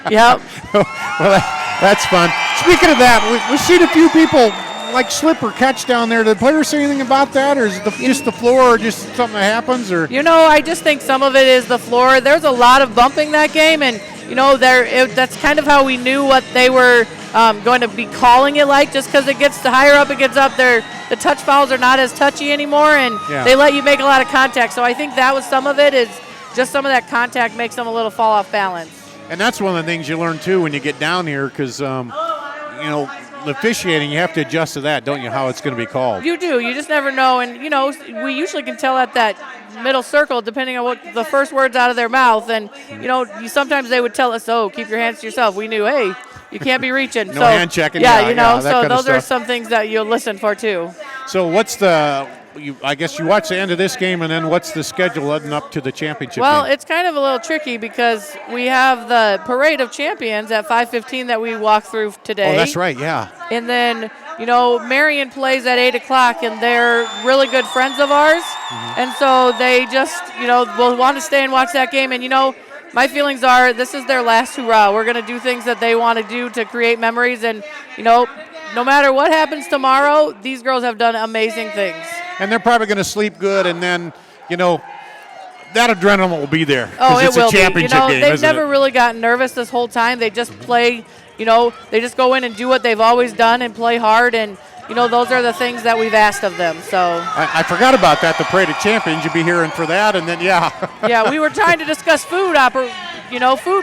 yep. Well, that's fun. Speaking of that, we've seen a few people like slip or catch down there. Did the players say anything about that, or is it just the floor, or just something that happens? Or, you know, I just think some of it is the floor. There's a lot of bumping that game, and you know, that's kind of how we knew what they were going to be calling it like. Just because it gets the higher up it gets up, the touch fouls are not as touchy anymore, and they let you make a lot of contact. So I think that was some of it. Is just some of that contact makes them a little fall off balance. And that's one of the things you learn too when you get down here, because you know, the officiating, you have to adjust to that, don't you, how it's going to be called? You do. You just never know. And, you know, we usually can tell at that middle circle, depending on what the first words out of their mouth. And, you know, sometimes they would tell us, oh, keep your hands to yourself. We knew, hey, you can't be reaching. No hand checking. Yeah, you know, so those are some things that you'll listen for, too. So what's I guess you watch the end of this game, and then what's the schedule leading up to the championship Well, game? it's kind of a little tricky because we have the Parade of Champions at 5:15 that we walk through today. Oh, that's right, yeah. And then, you know, Marion plays at 8 o'clock, and they're really good friends of ours. And so they just, you know, will want to stay and watch that game. And, you know, my feelings are this is their last hurrah. We're going to do things that they want to do to create memories. And, you know, no matter what happens tomorrow, these girls have done amazing things. And they're probably going to sleep good, and then, you know, that adrenaline will be there. Oh, it it's will a championship be. You know, game, they've never really gotten nervous this whole time. They just play, you know, they just go in and do what they've always done and play hard. And, you know, those are the things that we've asked of them. So I forgot about that, the Parade of Champions. You'll be hearing for that, and then, yeah, we were trying to discuss food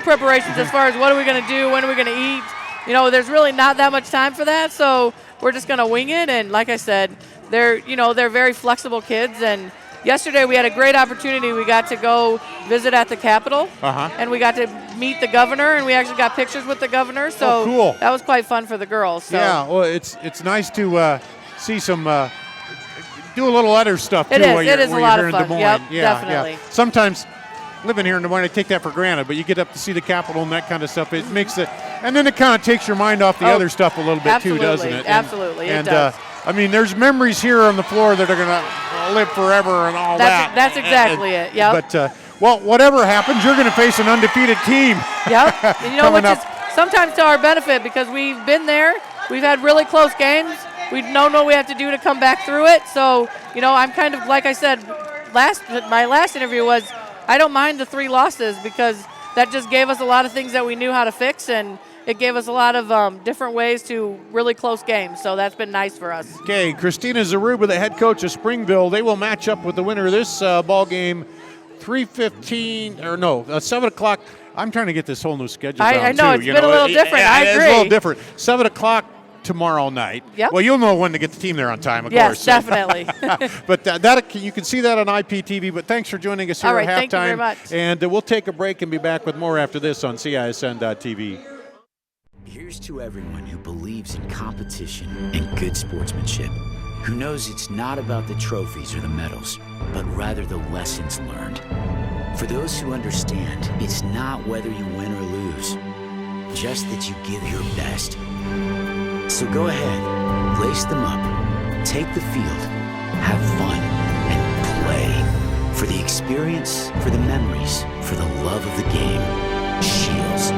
preparations as far as what are we going to do, when are we going to eat. You know, there's really not that much time for that, so we're just going to wing it. And like I said, they're very flexible kids, and yesterday we had a great opportunity. We got to go visit at the Capitol, and we got to meet the governor, and we actually got pictures with the governor. So cool. That was quite fun for the girls. So. Yeah, well, it's nice to see some do a little other stuff too. It is. While you're, It is a while lot you're of here in fun. Des Moines. Yep, Yeah, definitely. Yeah. Sometimes living here in Des Moines, I take that for granted, but you get up to see the Capitol and that kind of stuff. It makes it, and then it kind of takes your mind off the other stuff a little bit too, doesn't it? Absolutely, and it does. I mean, there's memories here on the floor that are going to live forever and all that. That's exactly it. Yep. But well, whatever happens, you're going to face an undefeated team. Yep. And which is sometimes to our benefit because we've been there. We've had really close games. We know what we have to do to come back through it. So, I'm kind of, like I said, my last interview was I don't mind the 3 losses because that just gave us a lot of things that we knew how to fix, and it gave us a lot of different ways to really close games. So that's been nice for us. Okay, Christina Zaruba, the head coach of Springville. They will match up with the winner of this ball game, 7 o'clock. I'm trying to get this whole new schedule down, I know, too. it's been a little different. I agree. It's a little different. 7 o'clock tomorrow night. Yep. Well, you'll know when to get the team there on time, of Yes, course. definitely. But that you can see that on IPTV. But thanks for joining us here All right, at halftime. thank you very much. And we'll take a break and be back with more after this on CISN.TV. Here's to everyone who believes in competition and good sportsmanship, who knows it's not about the trophies or the medals, but rather the lessons learned. For those who understand, it's not whether you win or lose, just that you give your best. So go ahead, lace them up, take the field, have fun, and play. For the experience, for the memories, for the love of the game. Shields.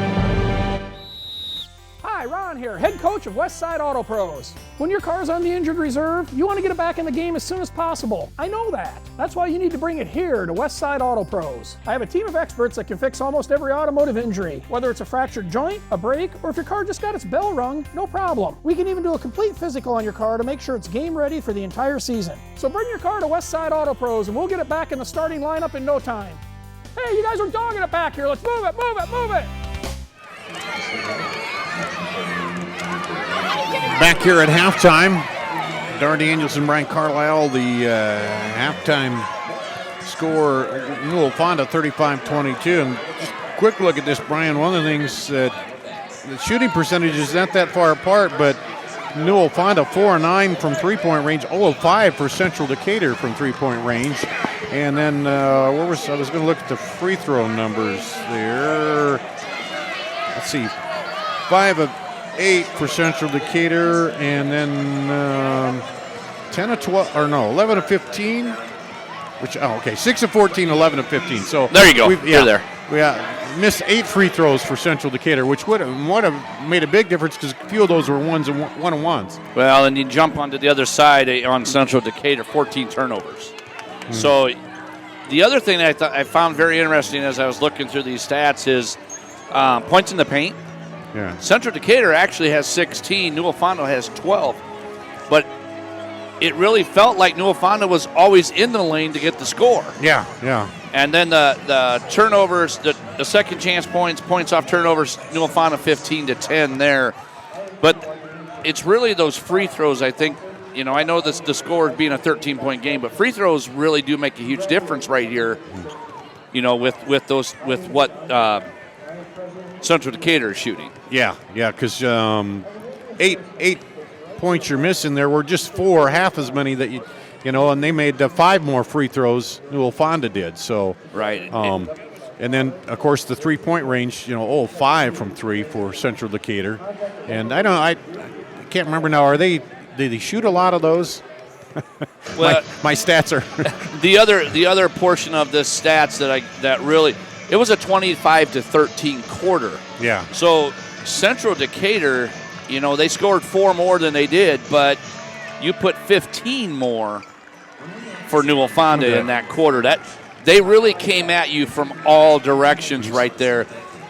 Hi, Ron here, head coach of Westside Auto Pros. When your car's on the injured reserve, you want to get it back in the game as soon as possible. I know that. That's why you need to bring it here to Westside Auto Pros. I have a team of experts that can fix almost every automotive injury, whether it's a fractured joint, a brake, or if your car just got its bell rung, no problem. We can even do a complete physical on your car to make sure it's game ready for the entire season. So bring your car to Westside Auto Pros and we'll get it back in the starting lineup in no time. Hey, you guys are dogging it back here. Let's move it, move it, move it. Back here at halftime, Dar Daniels and Brian Carlisle, the halftime score, Newell Fonda 35-22. And just a quick look at this, Brian. One of the things that the shooting percentage is not that far apart, but Newell Fonda 4-9 from three-point range, 0-5 for Central Decatur from three-point range. And then I was going to look at the free throw numbers there. Let's see, 5 of 8 for Central Decatur, and then 10 of 12, or no, 11 of 15. 6 of 14, 11 of 15. So there you go. You're there. We missed 8 free throws for Central Decatur, which would have made a big difference because a few of those were one-on-ones. Well, and you jump onto the other side on Central Decatur, 14 turnovers. So the other thing that I found very interesting as I was looking through these stats is points in the paint. Yeah. Central Decatur actually has 16. Newell Fonda has 12. But it really felt like Newell Fonda was always in the lane to get the score. Yeah, yeah. And then the turnovers, the second chance points off turnovers, Newell Fonda 15-10 there. But it's really those free throws, I think. I know the score being a 13-point game, but free throws really do make a huge difference right here. With what Central Decatur is shooting. Yeah, because 8 points you're missing there were just 4, half as many that and they made 5 more free throws. Newell Fonda did. So right. And then of course the 3-point range, 5 from 3 for Central Decatur, and I can't remember now. Did they shoot a lot of those? Well, my stats are the other portion of this stats that really. It was a 25-13 quarter. Yeah. So Central Decatur, they scored 4 more than they did, but you put 15 more for Newell Fonda in that quarter. That they really came at you from all directions right there.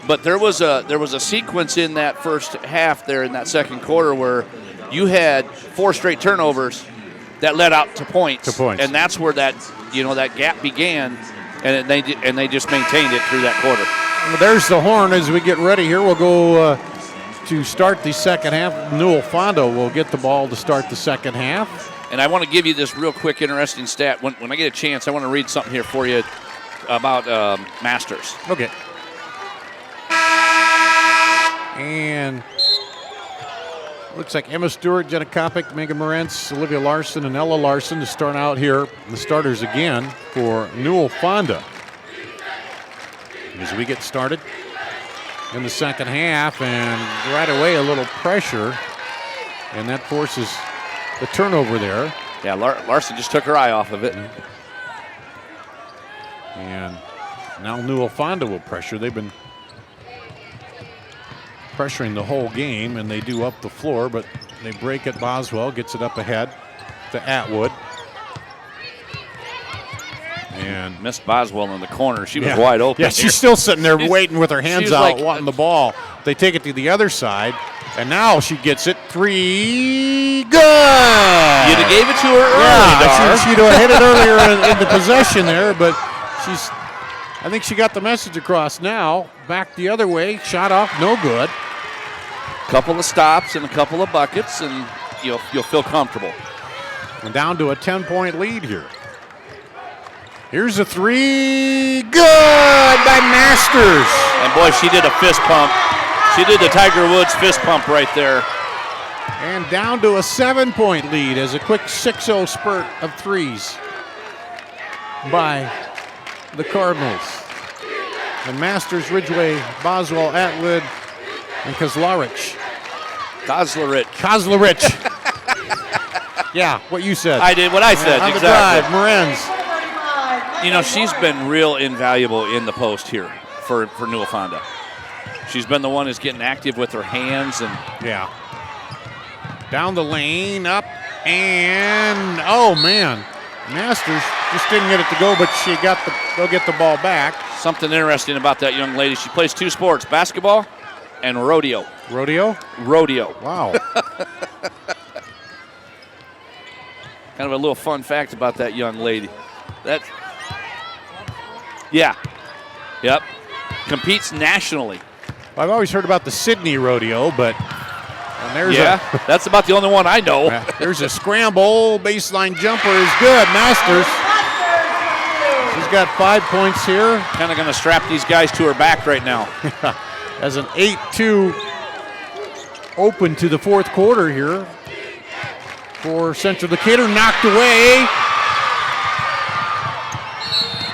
But there was a sequence in that first half there in that second quarter where you had 4 straight turnovers that led out to points. And that's where that gap began. And they just maintained it through that quarter. Well, there's the horn as we get ready here. We'll go to start the second half. Newell Fonda will get the ball to start the second half. And I want to give you this real quick, interesting stat. When I get a chance, I want to read something here for you about Masters. Okay. And looks like Emma Stewart, Jenna Kopic, Megan Morantz, Olivia Larson, and Ella Larson to start out here. The starters again for Newell Fonda. As we get started in the second half, and right away a little pressure, and that forces the turnover there. Yeah, Larson just took her eye off of it. And now Newell Fonda will pressure. They've been pressuring the whole game, and they do up the floor, but they break it. Boswell gets it up ahead to Atwood. And missed Boswell in the corner. She was wide open. Yeah, she's still sitting there waiting with her hands out, like, wanting the ball. They take it to the other side, and now she gets it. 3, good! You'd have gave it to her early, Yeah, she'd have hit it earlier in the possession there, but I think she got the message across now. Back the other way, shot off, no good. Couple of stops and a couple of buckets, and you'll feel comfortable. And down to a 10-point lead here. Here's a 3, good by Masters. And boy, she did a fist pump. She did the Tiger Woods fist pump right there. And down to a 7-point lead as a quick 6-0 spurt of threes by the Cardinals. And Masters, Ridgway, Boswell, Atwood, and Kozlarich. Kozlarich. Yeah, what you said. I did what I said, on exactly. The drive, Morenz. You know, she's been real invaluable in the post here for Newell Fonda. She's been the one who's getting active with her hands. And yeah. Down the lane, up, and oh man. Masters just didn't get it to go, but they'll get the ball back. Something interesting about that young lady. She plays 2 sports, basketball and rodeo. Rodeo? Rodeo. Wow. Kind of a little fun fact about that young lady. Yeah. Yep. Competes nationally. I've always heard about the Sydney Rodeo, but there's that's about the only one I know. There's a scramble. Baseline jumper is good. Masters. She's got 5 points here. Kind of going to strap these guys to her back right now. As an 8-2 open to the fourth quarter here for Central Decatur. Knocked away.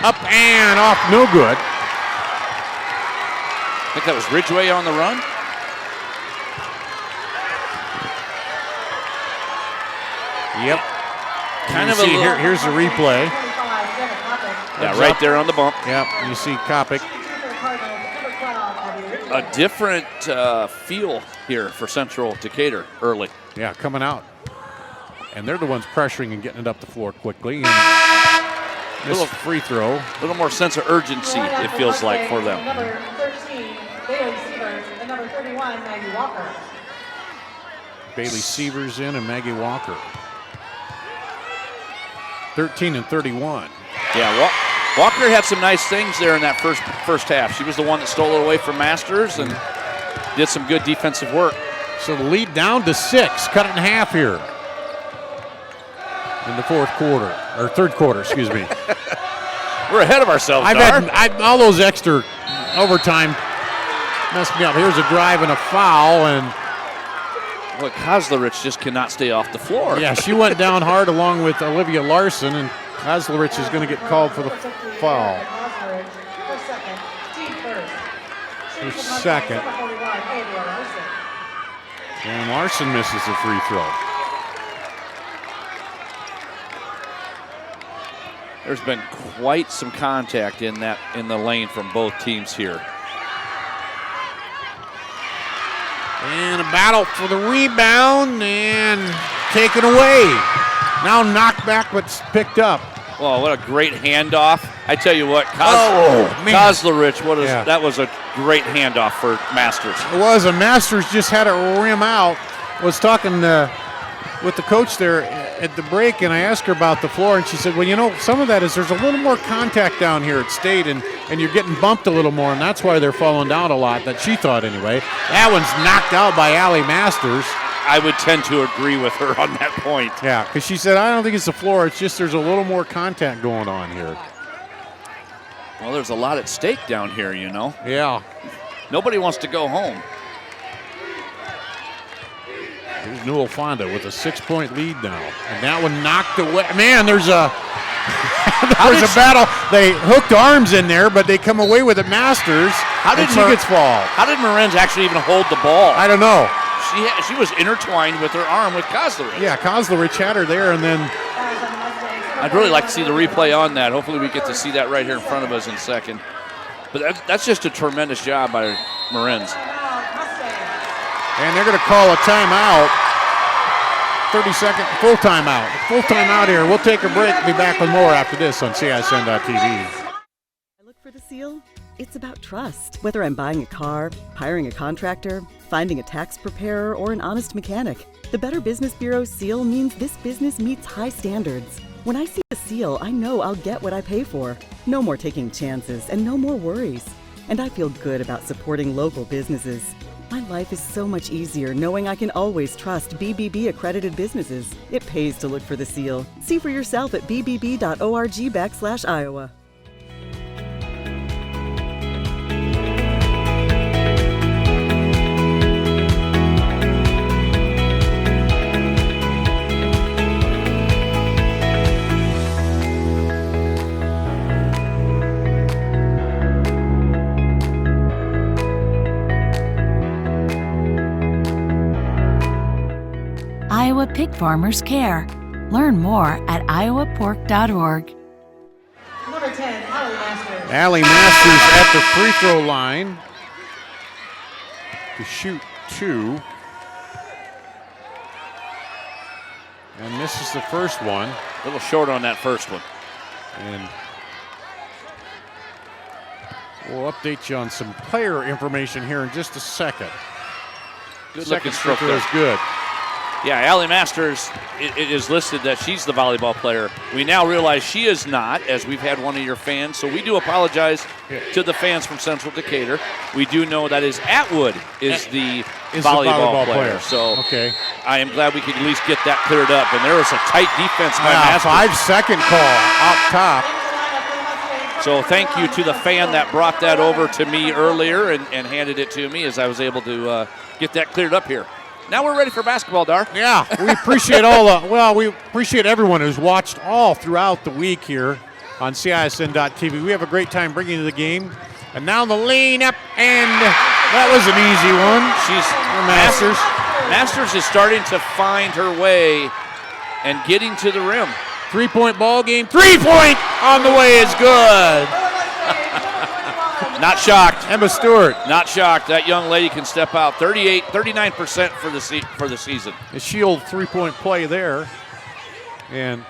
Up and off, no good. I think that was Ridgway on the run. Yep. Kind of see, here's the replay. Yeah, right there on the bump. Yep, you see Kopic. A different feel here for Central Decatur early. Yeah, coming out. And they're the ones pressuring and getting it up the floor quickly. And little free throw. A little more sense of urgency, it feels like, for them. Number 13, Bailey Sievers, and number 31, Maggie Walker. Bailey Sievers in and Maggie Walker. 13 and 31. Yeah, Walker had some nice things there in that first half. She was the one that stole it away from Masters and did some good defensive work. So the lead down to 6, cut it in half here in the fourth quarter, or third quarter, excuse me. We're ahead of ourselves, all those extra overtime messed me up. Here's a drive and a foul, and boy, Kozlarich just cannot stay off the floor. Yeah, she went down hard along with Olivia Larson, and Kozlarich is going to get called for the foul. For second. And Larson misses the free throw. There's been quite some contact in the lane from both teams here. And a battle for the rebound and taken away. Now knocked back, but picked up. Well, what a great handoff. I tell you what, Kozlarich, that was a great handoff for Masters. It was, and Masters just had it rim out. Was talking with the coach there at the break, and I asked her about the floor, and she said, well, you know, some of that is there's a little more contact down here at State, and you're getting bumped a little more, and that's why they're falling down a lot, that she thought anyway. That one's knocked out by Allie Masters. I would tend to agree with her on that point. Yeah, because she said, I don't think it's the floor. It's just there's a little more contact going on here. Well, there's a lot at stake down here, you know. Yeah. Nobody wants to go home. Here's Newell Fonda with a 6-point lead now. And that one knocked away. Man, there's a battle. They hooked arms in there, but they come away with it. Masters. How did she gets fall? How did Marenz actually even hold the ball? I don't know. She was intertwined with her arm with Kozlerich. Yeah, Kozlerich had her there, and then I'd really like to see the replay on that. Hopefully we get to see that right here in front of us in a second. But that's just a tremendous job by Marenz. And they're going to call a timeout. 30-second full timeout. Full timeout here. We'll take a break. Be back with more after this on CISN.TV. I look for the seal. It's about trust. Whether I'm buying a car, hiring a contractor, finding a tax preparer, or an honest mechanic, the Better Business Bureau seal means this business meets high standards. When I see the seal, I know I'll get what I pay for. No more taking chances and no more worries. And I feel good about supporting local businesses. My life is so much easier knowing I can always trust BBB accredited businesses. It pays to look for the seal. See for yourself at bbb.org/Iowa. Iowa pig farmers care. Learn more at iowapork.org. Number 10, Allie Masters. Allie Masters at the free throw line to shoot 2. And this is the first one. A little short on that first one. And we'll update you on some player information here in just a second. Good Second looking stroke free throw there. is good. Yeah, Allie Masters, it is listed that she's the volleyball player. We now realize she is not, as we've had one of your fans. So we do apologize to the fans from Central Decatur. We do know that is Atwood is the volleyball player. So okay. I am glad we could at least get that cleared up. And there was a tight defense by Masters. 5-second call up top. So thank you to the fan that brought that over to me earlier and handed it to me as I was able to get that cleared up here. Now we're ready for basketball, Dar. Yeah, we appreciate we appreciate everyone who's watched all throughout the week here on CISN.TV. We have a great time bringing you the game. And now the lane up, and that was an easy one. Masters is starting to find her way and getting to the rim. 3-point ball game. 3-point on the way is good. Not shocked. Emma Stewart. Not shocked. That young lady can step out. 39% for the season. A Shield 3-point play there. And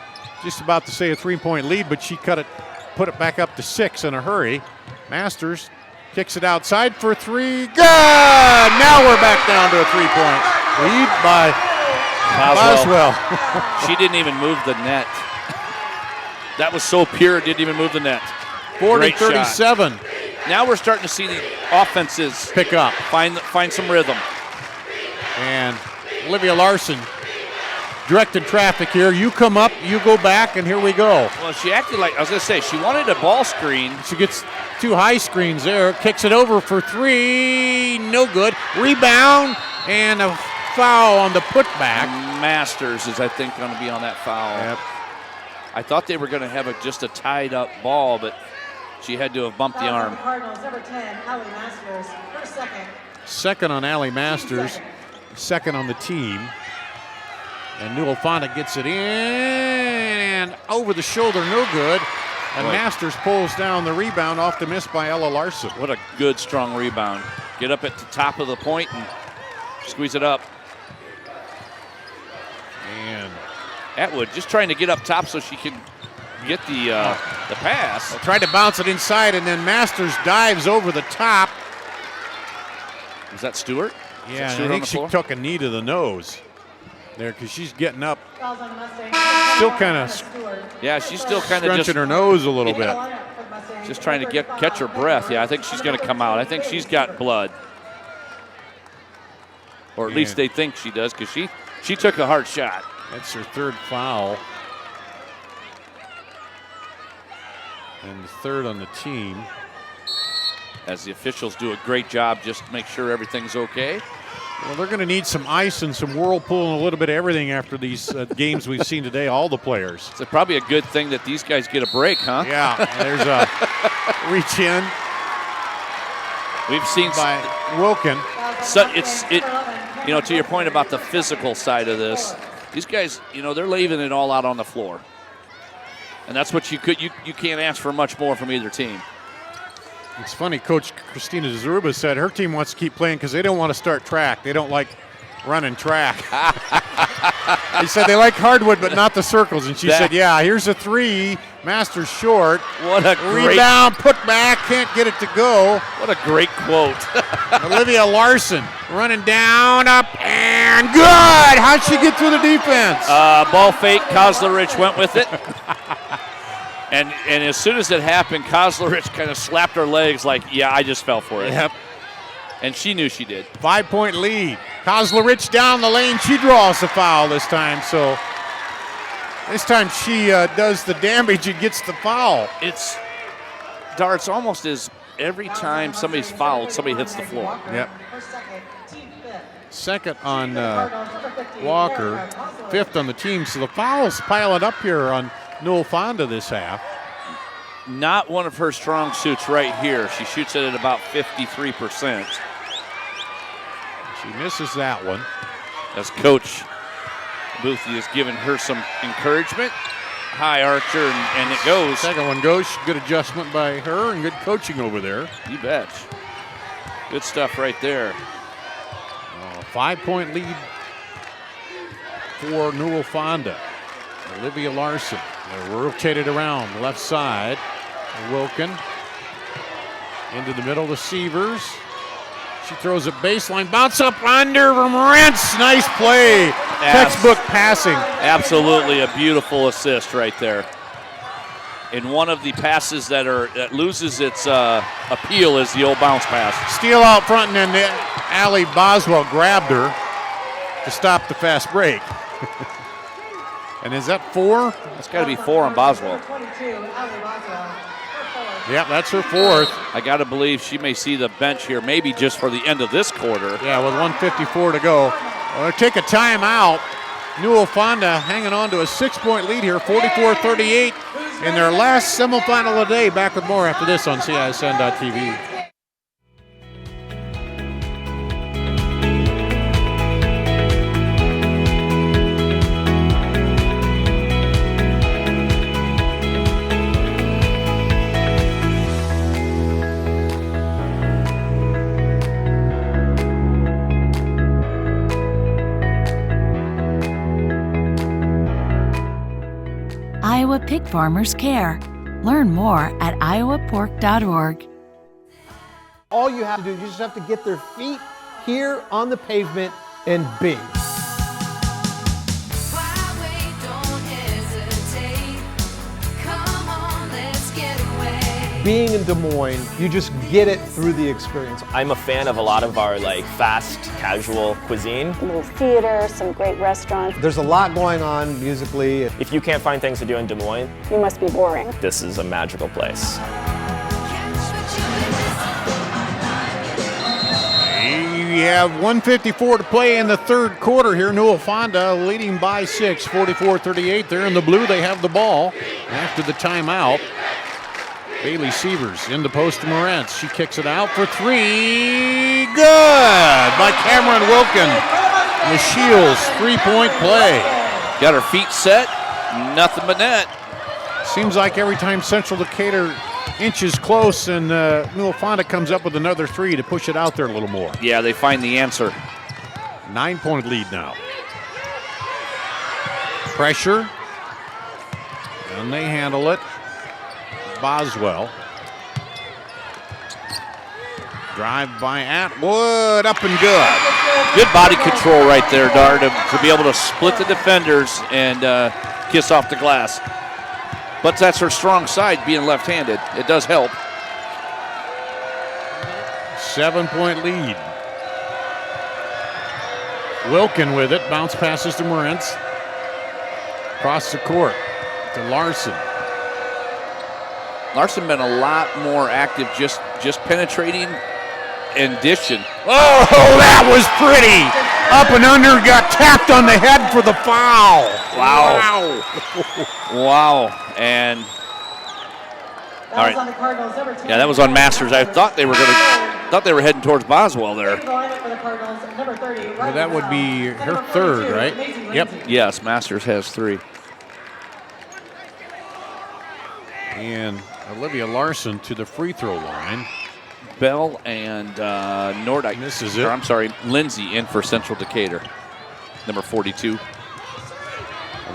just about to say a 3-point lead, but she put it back up to 6 in a hurry. Masters kicks it outside for 3. Good! Now we're back down to a 3-point lead by Boswell. She didn't even move the net. That was so pure, it didn't even move the net. 40-37. Now we're starting to see the offenses pick up, find some rhythm. And Olivia Larson directing traffic here. You come up, you go back, and here we go. Well, she acted like, I was going to say, she wanted a ball screen. She gets 2 high screens there, kicks it over for 3, no good. Rebound, and a foul on the putback. Masters is, I think, going to be on that foul. Yep. I thought they were going to have just a tied-up ball, but she had to have bumped the arm. Cardinals, number 10, Allie Masters, first second. Second on Allie Masters, second on the team. And Newell Fonda gets it in, and over the shoulder, no good. And Masters pulls down the rebound off the miss by Ella Larson. What a good, strong rebound. Get up at the top of the point and squeeze it up. And Atwood just trying to get up top so she can get the pass. Tried to bounce it inside, and then Masters dives over the top. Is that Stewart? Yeah, Stewart I think she took a knee to the nose there because she's getting up. Still kind of. Yeah, she's still kind of scrunching her nose a little bit. Just trying to catch her breath. Yeah, I think she's going to come out. I think she's got blood. or at least they think she does, because she took a hard shot. That's her third foul. And the third on the team. As the officials do a great job just to make sure everything's okay. Well, they're going to need some ice and some whirlpool and a little bit of everything after these games we've seen today, all the players. It's probably a good thing that these guys get a break, huh? Yeah, there's a reach in. We've seen by Wilkin. So to your point about the physical side of this, these guys, they're leaving it all out on the floor. And that's what you can't ask for much more from either team. It's funny, Coach Christina Zaruba said her team wants to keep playing because they don't want to start track. They don't like running track. He said they like hardwood but not the circles. And she said, yeah, here's a three. Master's short. What a great rebound, put back, can't get it to go. What a great quote. Olivia Larson running down, up, and good. How'd she get through the defense? Ball fake, Kozlerich went with it. And as soon as it happened, Kozlerich kind of slapped her legs like, yeah, I just fell for it. Yep. And she knew she did. 5-point lead. Kozlerich down the lane. She draws the foul this time. So this time she does the damage and gets the foul. It's almost as every time somebody's fouled, somebody hits the floor. Yep. Second on Walker, fifth on the team. So the fouls piling up here on Newell Fonda this half. Not one of her strong suits right here. She shoots it at about 53%. She misses that one. As Coach Boothie has given her some encouragement. High archer, and it goes. Second one goes. Good adjustment by her and good coaching over there. You bet. Good stuff right there. 5-point lead for Newell Fonda. Olivia Larson. They're rotated around the left side. Wilkin into the middle to Sievers. She throws a baseline, bounce up under from Rentz. Nice play. Textbook passing. Absolutely a beautiful assist right there. And one of the passes that loses its appeal is the old bounce pass. Steal out front, and then Allie Boswell grabbed her to stop the fast break. And is that 4? That's got to be 4 on Boswell. Yep, that's her 4th. I got to believe she may see the bench here, maybe just for the end of this quarter. Yeah, with 1:54 to go. Well, they'll take a timeout. Newell Fonda hanging on to a 6-point lead here, 44-38 in their last semifinal of the day. Back with more after this on CISN.TV. Iowa Pig Farmers Care. Learn more at iowapork.org. All you have to do is you just have to get their feet here on the pavement and bing. Being in Des Moines, you just get it through the experience. I'm a fan of a lot of our fast, casual cuisine. A little theater, some great restaurants. There's a lot going on musically. If you can't find things to do in Des Moines, you must be boring. This is a magical place. We have 1:54 to play in the third quarter here. Newell Fonda leading by 6, 44-38. They're in the blue. They have the ball after the timeout. Bailey Sievers in the post to Morantz. She kicks it out for 3. Good by Cameron Wilkin. The Shields 3-point play. Got her feet set. Nothing but net. Seems like every time Central Decatur inches close and Newell Fonda comes up with another 3 to push it out there a little more. Yeah, they find the answer. 9-point lead now. Pressure. And they handle it. Boswell. Drive by Atwood, up and good. Good body control right there, Dar, to be able to split the defenders and kiss off the glass. But that's her strong side, being left-handed. It does help. 7-point lead. Wilkin with it. Bounce passes to Moritz. Across the court to Larson. Larson been a lot more active, just penetrating and dishing. Oh, that was pretty. Up and under, got tapped on the head for the foul. Wow. Wow. And all right. Yeah, that was on Masters. I thought they were heading towards Boswell there. Well, that would be her third, right? Yep. Yes, Masters has 3. And Olivia Larson to the free throw line. Bell and Nordyke. This is it. I'm sorry, Lindsay in for Central Decatur, number 42.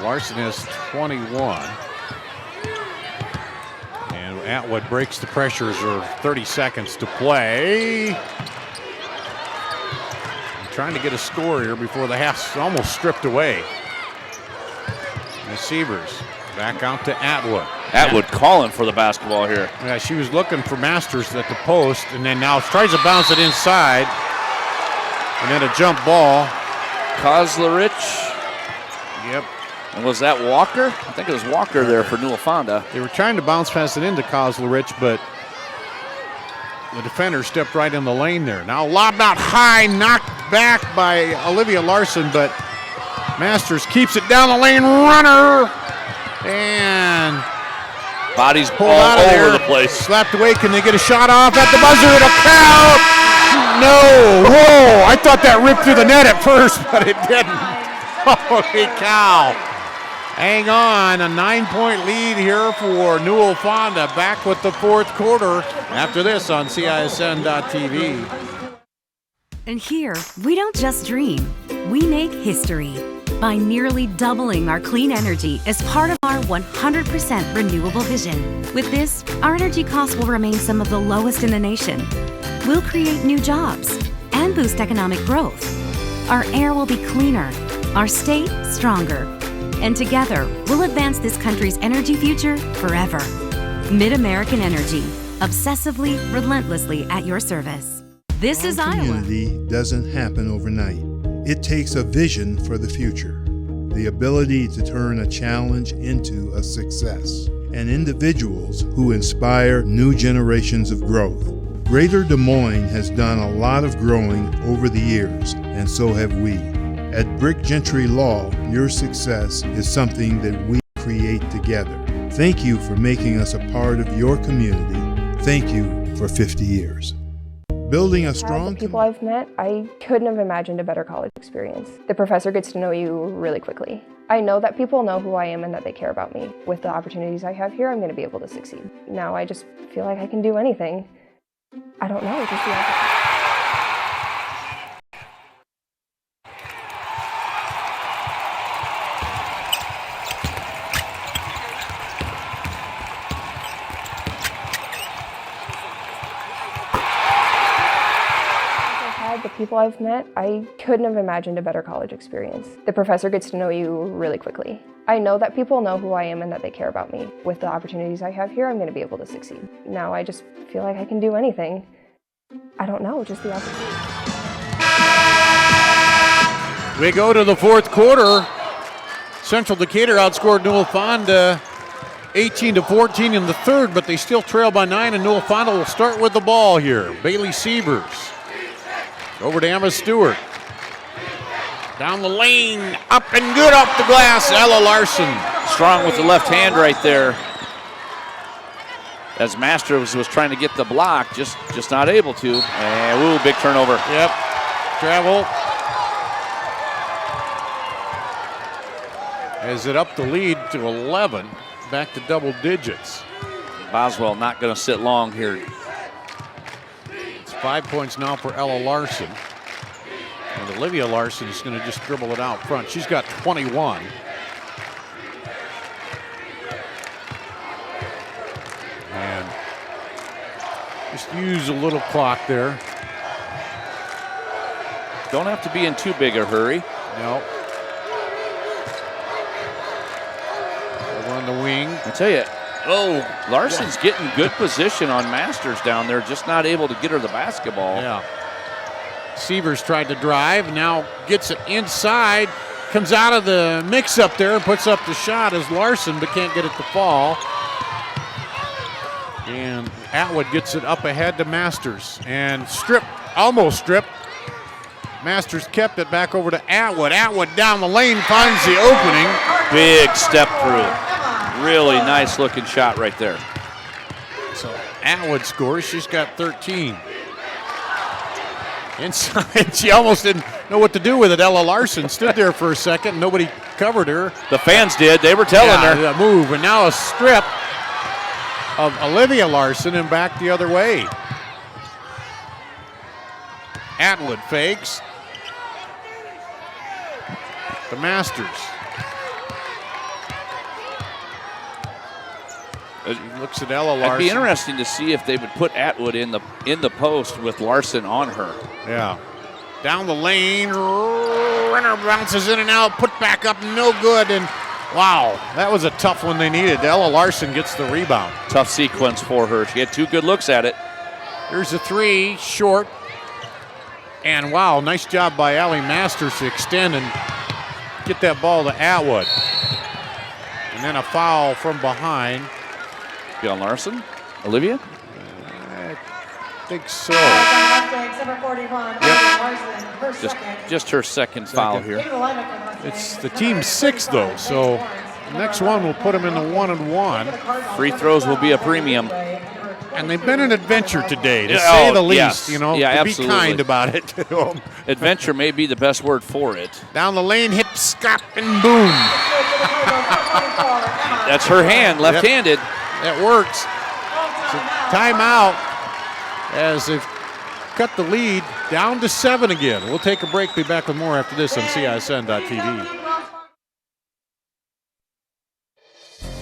Larson has 21. And Atwood breaks the pressures of 30 seconds to play. I'm trying to get a score here before the half's almost stripped away. Receivers back out to Atwood. Atwood calling for the basketball here. Yeah, she was looking for Masters at the post, and then now tries to bounce it inside. And then a jump ball. Kozlerich. Yep. And was that Walker? I think it was Walker there for Newell Fonda. They were trying to bounce pass it into Kozlerich, but the defender stepped right in the lane there. Now lobbed out high, knocked back by Olivia Larson, but Masters keeps it down the lane. Runner. And bodies pulled all out of over there. the place. Slapped away. Can they get a shot off at the buzzer? It'll count. No. Whoa. I thought that ripped through the net at first, but it didn't. Holy cow. Hang on. A 9-point lead here for Newell Fonda. Back with the fourth quarter after this on CISN.TV. And here, we don't just dream, we make history by nearly doubling our clean energy as part of our 100% renewable vision. With this, our energy costs will remain some of the lowest in the nation. We'll create new jobs and boost economic growth. Our air will be cleaner, our state stronger, and together, we'll advance this country's energy future forever. Mid-American Energy, obsessively, relentlessly at your service. This is Iowa. Community doesn't happen overnight. It takes a vision for the future, the ability to turn a challenge into a success, and individuals who inspire new generations of growth. Greater Des Moines has done a lot of growing over the years, and so have we. At Brick Gentry Law, your success is something that we create together. Thank you for making us a part of your community. Thank you for 50 years. Building a strong The people I've met, I couldn't have imagined a better college experience. The professor gets to know you really quickly. I know that people know who I am and that they care about me. With the opportunities I have here, I'm going to be able to succeed. Now I just feel like I can do anything. I don't know, just the opposite. The people I've met, I couldn't have imagined a better college experience. The professor gets to know you really quickly. I know that people know who I am and that they care about me. With the opportunities I have here, I'm going to be able to succeed. Now I just feel like I can do anything. I don't know, just the opposite. We go to the fourth quarter. Central Decatur outscored Newell Fonda 18-14 in the third, but they still trail by 9, and Newell Fonda will start with the ball here. Bailey Sievers. Over to Emma Stewart. Down the lane, up and good off the glass, Ella Larson. Strong with the left hand right there. As Masters was trying to get the block, just not able to. And ooh, big turnover. Yep, travel. As it up the lead to 11, back to double digits. Boswell not going to sit long here. 5 points now for Ella Larson. And Olivia Larson is going to just dribble it out front. She's got 21. And just use a little clock there. Don't have to be in too big a hurry. No. Over on the wing. I tell you, Larson's getting good position on Masters down there, just not able to get her the basketball. Yeah. Severs tried to drive, now gets it inside, comes out of the mix up there and puts up the shot as Larson, but can't get it to fall. And Atwood gets it up ahead to Masters and almost stripped. Masters kept it back over to Atwood. Atwood down the lane finds the opening. Big step through. Really nice looking shot right there. So Atwood scores. She's got 13. Inside, she almost didn't know what to do with it. Ella Larson stood there for a second. Nobody covered her. The fans did. They were telling her. The move, and now a strip of Olivia Larson and back the other way. Atwood fakes. The Masters. She looks at Ella Larson. It'd be interesting to see if they would put Atwood in the post with Larson on her. Yeah. Down the lane, runner bounces in and out, put back up, no good, and wow, that was a tough one they needed. Ella Larson gets the rebound. Tough sequence for her. She had 2 good looks at it. Here's a 3, short, and wow, nice job by Allie Masters to extend and get that ball to Atwood. And then a foul from behind. On Larson? Olivia? I think so. Just her second foul here. It's the team's 6th, though, so the next one will put them in the 1-and-1. Free throws will be a premium. And they've been an adventure today, to say the least. Yes. You know, yeah, to absolutely. be kind about it. Adventure may be the best word for it. Down the lane, hip, scop, and boom. That's her hand, left-handed. That works. So timeout as they've cut the lead down to 7 again. We'll take a break. Be back with more after this on CISN.TV.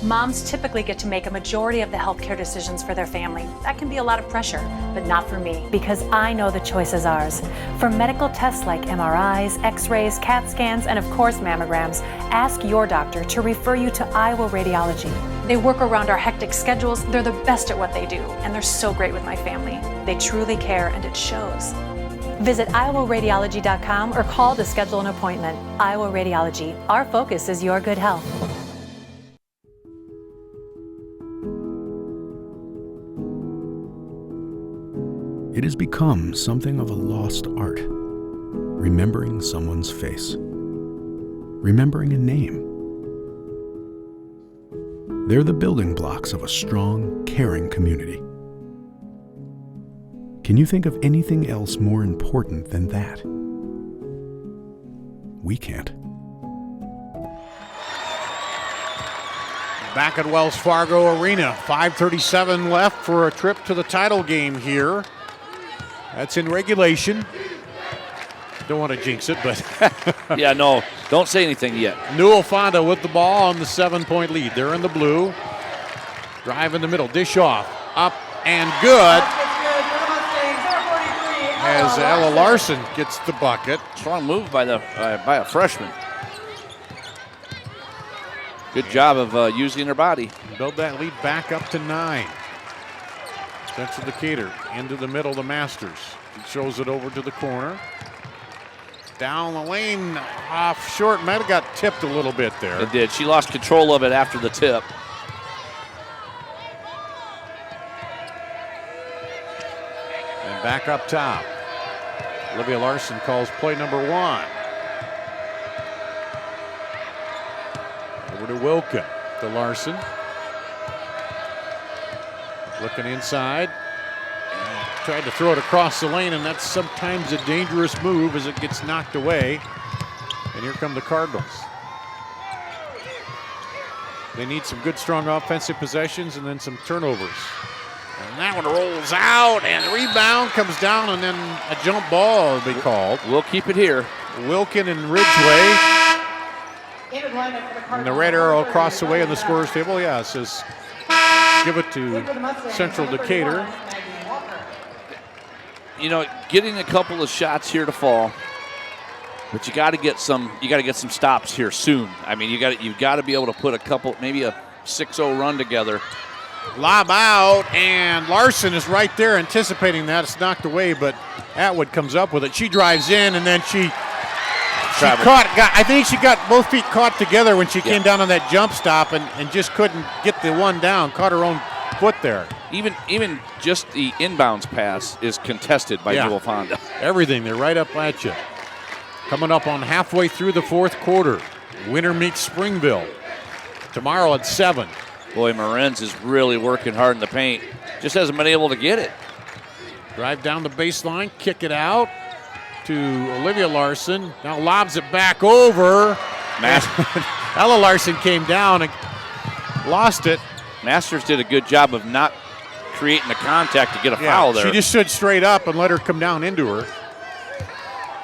Moms typically get to make a majority of the healthcare decisions for their family. That can be a lot of pressure, but not for me. Because I know the choice is ours. For medical tests like MRIs, X-rays, CAT scans, and of course mammograms, ask your doctor to refer you to Iowa Radiology. They work around our hectic schedules. They're the best at what they do, and they're so great with my family. They truly care, and it shows. Visit iowaradiology.com or call to schedule an appointment. Iowa Radiology. Our focus is your good health. It has become something of a lost art. Remembering someone's face. Remembering a name. They're the building blocks of a strong, caring community. Can you think of anything else more important than that? We can't. Back at Wells Fargo Arena, 5:37 left for a trip to the title game here. That's in regulation. Don't want to jinx it, but yeah, no, don't say anything yet. Newell Fonda with the ball on the 7-point lead. They're in the blue. Drive in the middle, dish off, up and good. As Ella Larson gets the bucket. Strong move by a freshman. Good job of using her body. Build that lead back up to 9. Central Decatur into the middle, the Masters. Shows it over to the corner. Down the lane, off short. Might have got tipped a little bit there. It did. She lost control of it after the tip. And back up top. Olivia Larson calls play number 1. Over to Wilken, to Larson. Looking inside. Tried to throw it across the lane, and that's sometimes a dangerous move as it gets knocked away. And here come the Cardinals. They need some good, strong offensive possessions and then some turnovers. And that one rolls out, and the rebound comes down, and then a jump ball will be called. We'll keep it here. Wilken and Ridgway. And the red arrow across the way on the scorer's table. Yeah, it says give it to Central Decatur. You know, getting a couple of shots here to fall, but you got to get some. You got to get some stops here soon. I mean, you've got to be able to put a couple, maybe a 6-0 run together Lob out, and Larson is right there anticipating that. It's knocked away, but Atwood comes up with it. She drives in, and then she I think she got both feet caught together when she came down on that jump stop and just couldn't get the one down, caught her own foot there. Even just the inbounds pass is contested by Newell Fonda. Everything, they're right up at you. Coming up on halfway through the fourth quarter. Winner meets Springville tomorrow at 7. Boy, Morenz is really working hard in the paint. Just hasn't been able to get it. Drive down the baseline, kick it out to Olivia Larson. Now lobs it back over. Ella Larson came down and lost it. Masters did a good job of not creating the contact to get a foul there. She just stood straight up and let her come down into her.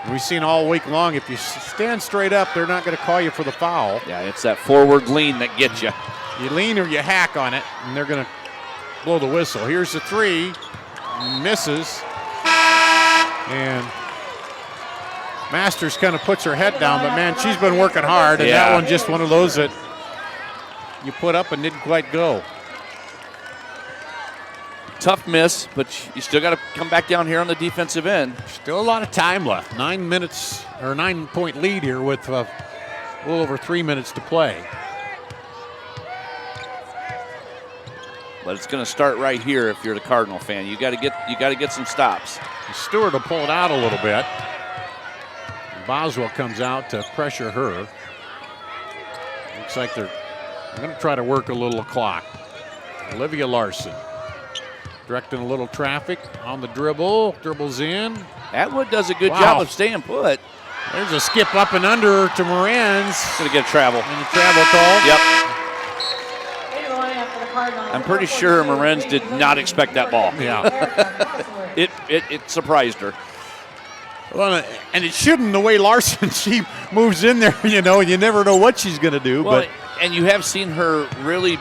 And we've seen all week long, if you stand straight up, they're not going to call you for the foul. Yeah, it's that forward lean that gets you. You lean or you hack on it, and they're going to blow the whistle. Here's the three. Misses. And Masters kind of puts her head down, but man, she's been working hard, and that one just one of those that you put up and didn't quite go. Tough miss, but you still got to come back down here on the defensive end. Still a lot of time left. 9 minutes, or 9-point lead here with a little over 3 minutes to play. But it's going to start right here if you're the Cardinal fan. You got to get some stops. Stewart will pull it out a little bit. Boswell comes out to pressure her. Looks like they're going to try to work a little clock. Olivia Larson directing a little traffic on the dribble. Dribbles in. Atwood does a good job of staying put. There's a skip up and under to Morenz. Going to get a travel. And a travel call. Yep. I'm pretty sure Morenz did not expect that ball. Yeah. It surprised her. Well, and it shouldn't, the way Larson, she moves in there, and you never know what she's going to do. Well, but and you have seen her really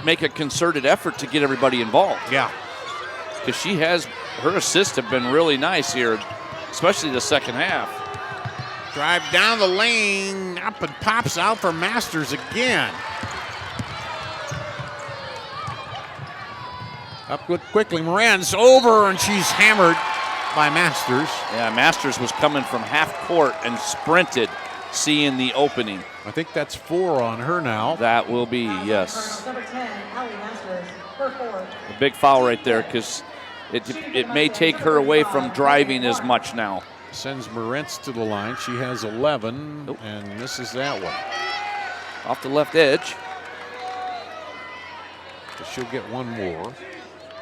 make a concerted effort to get everybody involved. Yeah. Because her assists have been really nice here, especially the second half. Drive down the lane, up and pops out for Masters again. Up quickly, Morenz over, and she's hammered by Masters. Yeah, Masters was coming from half court and sprinted, seeing the opening. I think that's 4 on her now. That will be, yes. Number 10, Allie Masters, her 4. A big foul right there, because it may take her away from driving as much now. Sends Morenz to the line. She has 11, and misses that one. Off the left edge. But she'll get one more.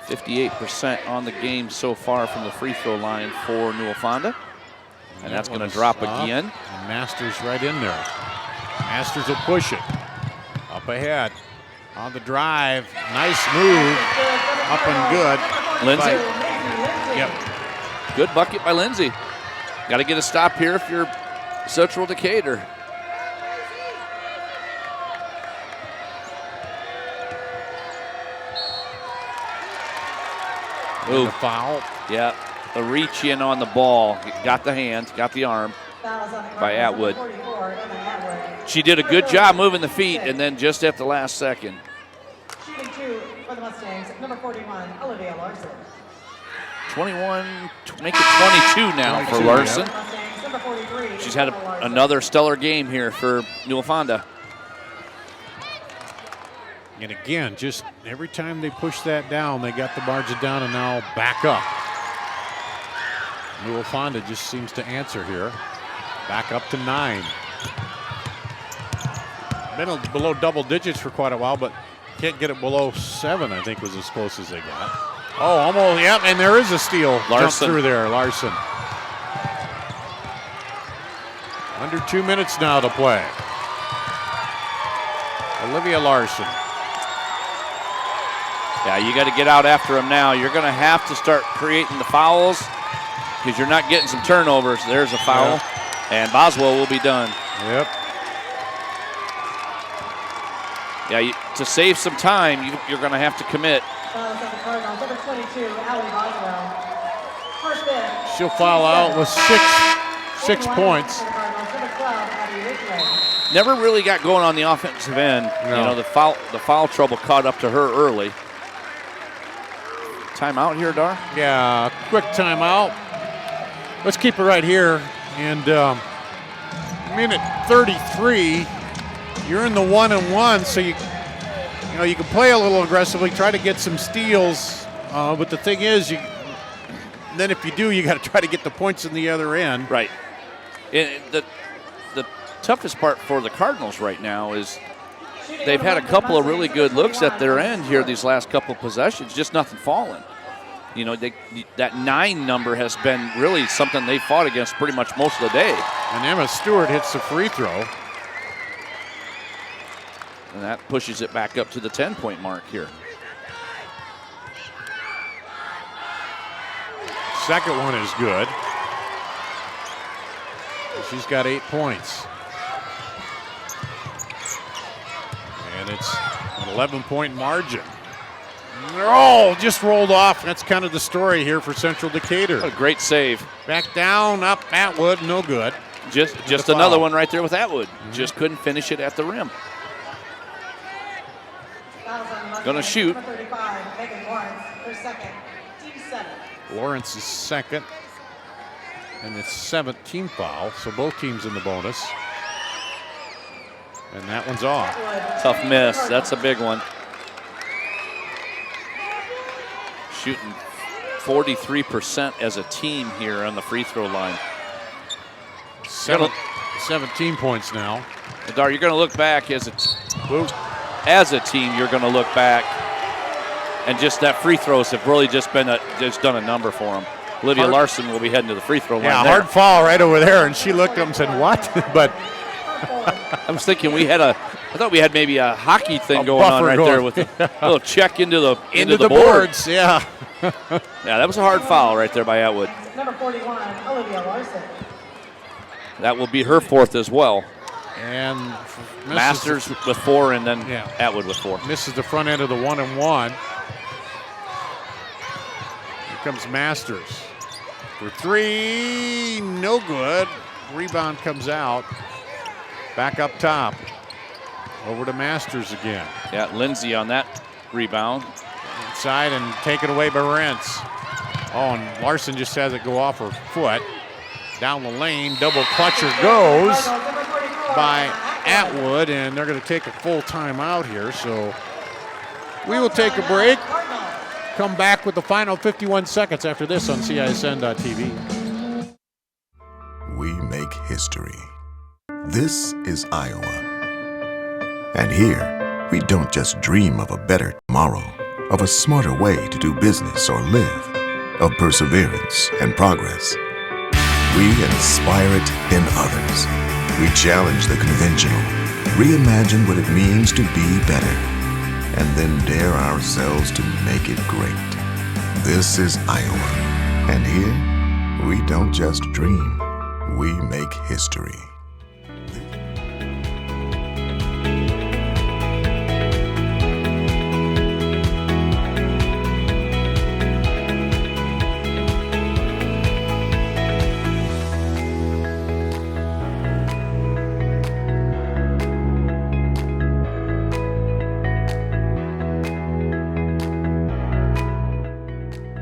58% on the game so far from the free throw line for Newell Fonda. And that's going to drop again. And Masters right in there. Masters will push it. Up ahead. On the drive. Nice move. Up and good. Lindsay. Yep. Good bucket by Lindsay. Got to get a stop here if you're Central Decatur. Ooh. Foul. Yeah, the reach in on the ball. Got the hand, got the arm by Atwood. She did a good job moving the feet, and then just at the last second. Shooting 2 for the Mustangs, number 41, Olivia Larson. 21, make it 22 now for Larson. She's had another stellar game here for Newell Fonda. And again, just every time they push that down, they got the margin down and now back up. Newell Fonda just seems to answer here. Back up to 9. Been below double digits for quite a while, but can't get it below 7, I think was as close as they got. Oh, almost, yep, and there is a steal. Larson. Jump through there, Larson. Under 2 minutes now to play. Olivia Larson. Yeah, you got to get out after him now. You're going to have to start creating the fouls because you're not getting some turnovers. There's a foul, and Boswell will be done. Yep. Yeah, to save some time, you're going to have to commit. Number 22, Allie Boswell. Her 5th. She'll foul out with six points. Never really got going on the offensive end. No. You know, the foul trouble caught up to her early. Timeout here, Dar? Yeah, quick timeout. Let's keep it right here. And minute 33, you're in the 1-1, so you can play a little aggressively, try to get some steals. But the thing is, then if you do, you got to try to get the points in the other end. Right. The toughest part for the Cardinals right now is they've had a couple of really good looks at their end here these last couple of possessions, just nothing falling. You know, that 9 number has been really something they fought against pretty much most of the day. And Emma Stewart hits the free throw. And that pushes it back up to the 10-point mark here. Second one is good. She's got 8 points. And it's an 11-point margin. Oh, just rolled off. That's kind of the story here for Central Decatur. What a great save. Back down, up, Atwood, no good. Just another one right there with Atwood. Just couldn't finish it at the rim. Gonna shoot. Lawrence is second. And it's 7th team foul, so both teams in the bonus. And that one's off. Tough miss. That's a big one. Shooting 43% as a team here on the free throw line. 17 points now. Dar, you're going to look back as a team. You're going to look back, and just that free throws have really just done a number for them. Olivia Larson will be heading to the free throw line. Yeah, hard foul right over there, and she looked up and said, "What?" But I was thinking I thought we had maybe a hockey thing going on right there with a little check into the boards. Yeah. Yeah, that was a hard foul right there by Atwood. Number 41, Olivia Larson. That will be her 4th as well. And Masters with 4, and then Atwood with 4. Misses the front end of the 1-and-1. Here comes Masters for 3, no good. Rebound comes out. Back up top. Over to Masters again. Yeah, Lindsay on that rebound. Inside and taken away by Rentz. Oh, and Larson just has it go off her foot. Down the lane, double clutcher goes by Atwood, and they're going to take a full timeout here. So we will take a break. Come back with the final 51 seconds after this on CISN.TV. We make history. This is Iowa. And here, we don't just dream of a better tomorrow, of a smarter way to do business or live, of perseverance and progress. We inspire it in others. We challenge the conventional, reimagine what it means to be better, and then dare ourselves to make it great. This is Iowa. And here, we don't just dream, we make history.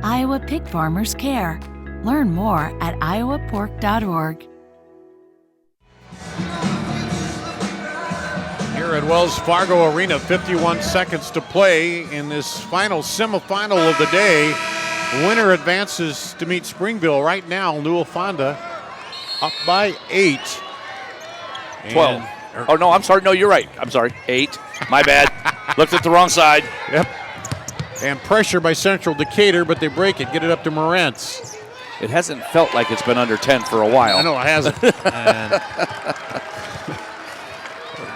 Iowa Pig Farmers Care. Learn more at iowapork.org. Here at Wells Fargo Arena, 51 seconds to play in this final semifinal of the day. The winner advances to meet Springville. Right now, Newell Fonda up by 8. 12. Oh, no, I'm sorry. No, you're right. I'm sorry. 8. My bad. Looked at the wrong side. Yep. And pressure by Central Decatur, but they break it, get it up to Morentz. It hasn't felt like it's been under 10 for a while. I know it hasn't.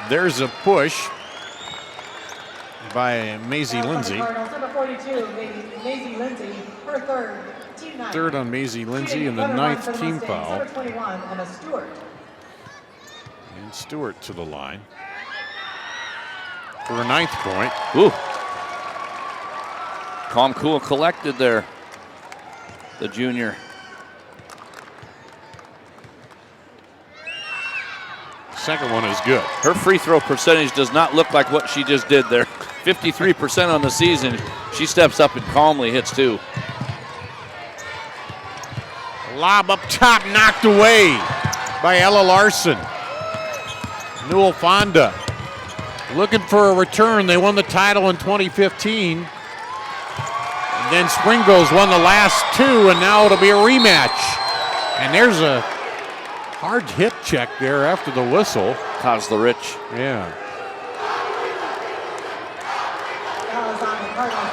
There's a push by Maisie Lindsay. Number 42, Maisie Lindsay, her 3rd, team 9. 3rd on Maisie Lindsay, and the 9th team foul. Number 21, Emma Stewart. And Stewart to the line for a 9th point. Ooh. Calm, cool, collected there, the junior. Second one is good. Her free throw percentage does not look like what she just did there. 53% on the season. She steps up and calmly hits two. Lob up top, knocked away by Ella Larson. Newell Fonda looking for a return. They won the title in 2015. And then Springville's won the last two, and now it'll be a rematch. And there's a hard hit check there after the whistle. Kozla Rich. Yeah.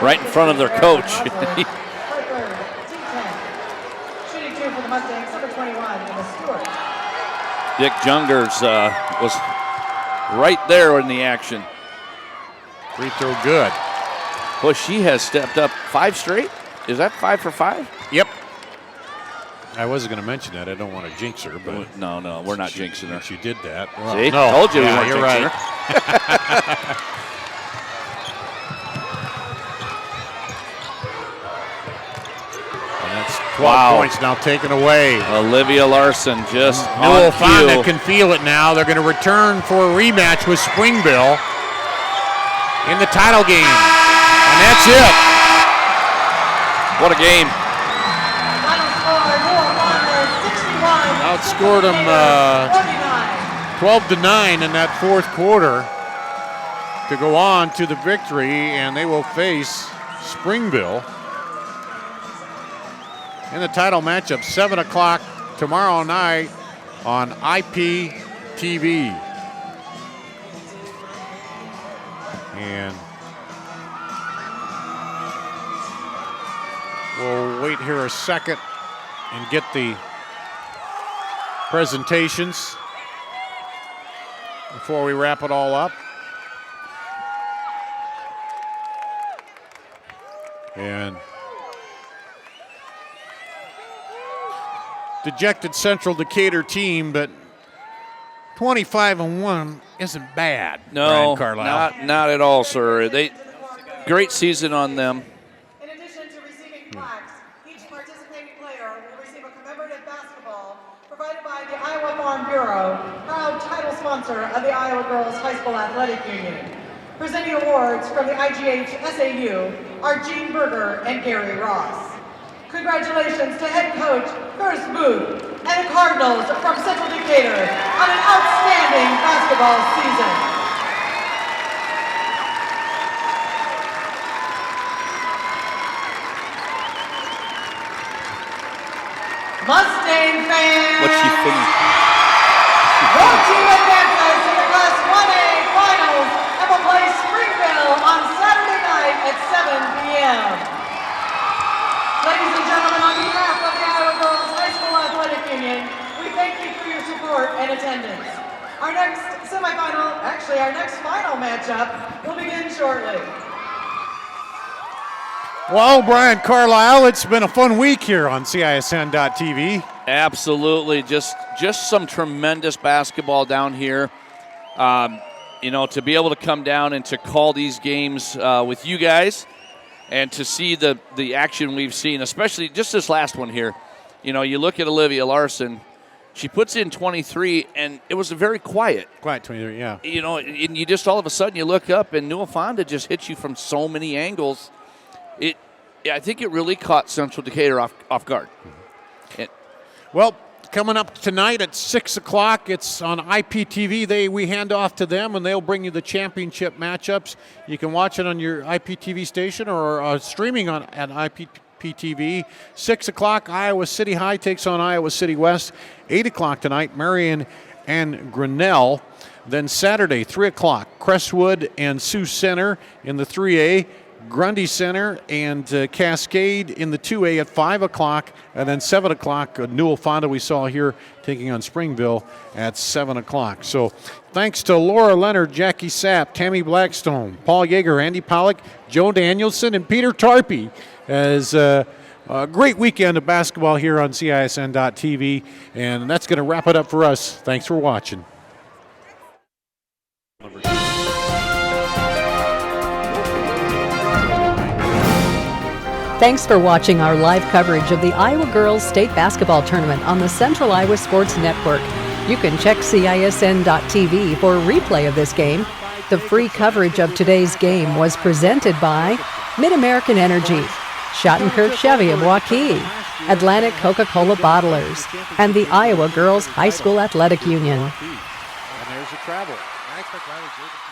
Right in front of their coach. Shooting two for the Mustangs, number 21, Emma Stewart. Dick Jungers was right there in the action. Free throw good. Well, she has stepped up 5 straight. Is that 5 for 5? Yep. I wasn't going to mention that. I don't want to jinx her, but no, we're not jinxing her. She did that. Well, See? no. Told you we yeah, weren't you're jinxing right. her. And that's 12 points now taken away. Olivia Larson just Newell on Fonda cue. can feel it now. They're going to return for a rematch with Springville in the title game. And that's it. What a game. Outscored them 12-9 in that fourth quarter to go on to the victory, and they will face Springville in the title matchup, 7 o'clock tomorrow night on IPTV. And we'll wait here a second and get the presentations before we wrap it all up. And dejected Central Decatur team, but 25-1 isn't bad. No, Brian Carlisle. not at all, sir. Great season on them. In addition to receiving plaques, each participating player will receive a commemorative basketball provided by the Iowa Farm Bureau, proud title sponsor of the Iowa Girls High School Athletic Union. Presenting awards from the IGHSAU are Gene Berger and Gary Ross. Congratulations to head coach First Booth and the Cardinals from Central Decatur on an outstanding basketball season. Mustang fans! What's she finished? Your team advances to the Class 1A Finals and will play Springville on Saturday night at 7 p.m. Ladies and gentlemen, on behalf of the Iowa Girls High School Athletic Union, we thank you for your support and attendance. Our next semifinal, actually our next final matchup, will begin shortly. Well, Brian Carlisle, it's been a fun week here on CISN.TV. Absolutely, just some tremendous basketball down here. To be able to come down and to call these games with you guys, and to see the action we've seen, especially just this last one here. You look at Olivia Larson, she puts in 23, and it was a very quiet. Quiet 23, yeah. And you just all of a sudden you look up, and Newell Fonda just hits you from so many angles. I think it really caught Central Decatur off guard. Well, coming up tonight at 6 o'clock, it's on IPTV. We hand off to them, and they'll bring you the championship matchups. You can watch it on your IPTV station or streaming at IPTV. 6 o'clock, Iowa City High takes on Iowa City West. 8 o'clock tonight, Marion and Grinnell. Then Saturday, 3 o'clock, Crestwood and Sioux Center in the 3A. Grundy Center and Cascade in the 2A at 5 o'clock, and then 7 o'clock, Newell Fonda we saw here taking on Springville at 7 o'clock. So thanks to Laura Leonard, Jackie Sapp, Tammy Blackstone, Paul Yeager, Andy Pollock, Joe Danielson, and Peter Tarpey as a great weekend of basketball here on CISN.TV, and that's going to wrap it up for us. Thanks for watching. Thanks for watching our live coverage of the Iowa Girls State Basketball Tournament on the Central Iowa Sports Network. You can check CISN.TV for a replay of this game. The free coverage of today's game was presented by Mid-American Energy, Schottenkirk Chevy of Waukee, Atlantic Coca-Cola Bottlers, and the Iowa Girls High School Athletic Union. And there's the travel. I expect Riley Jacobs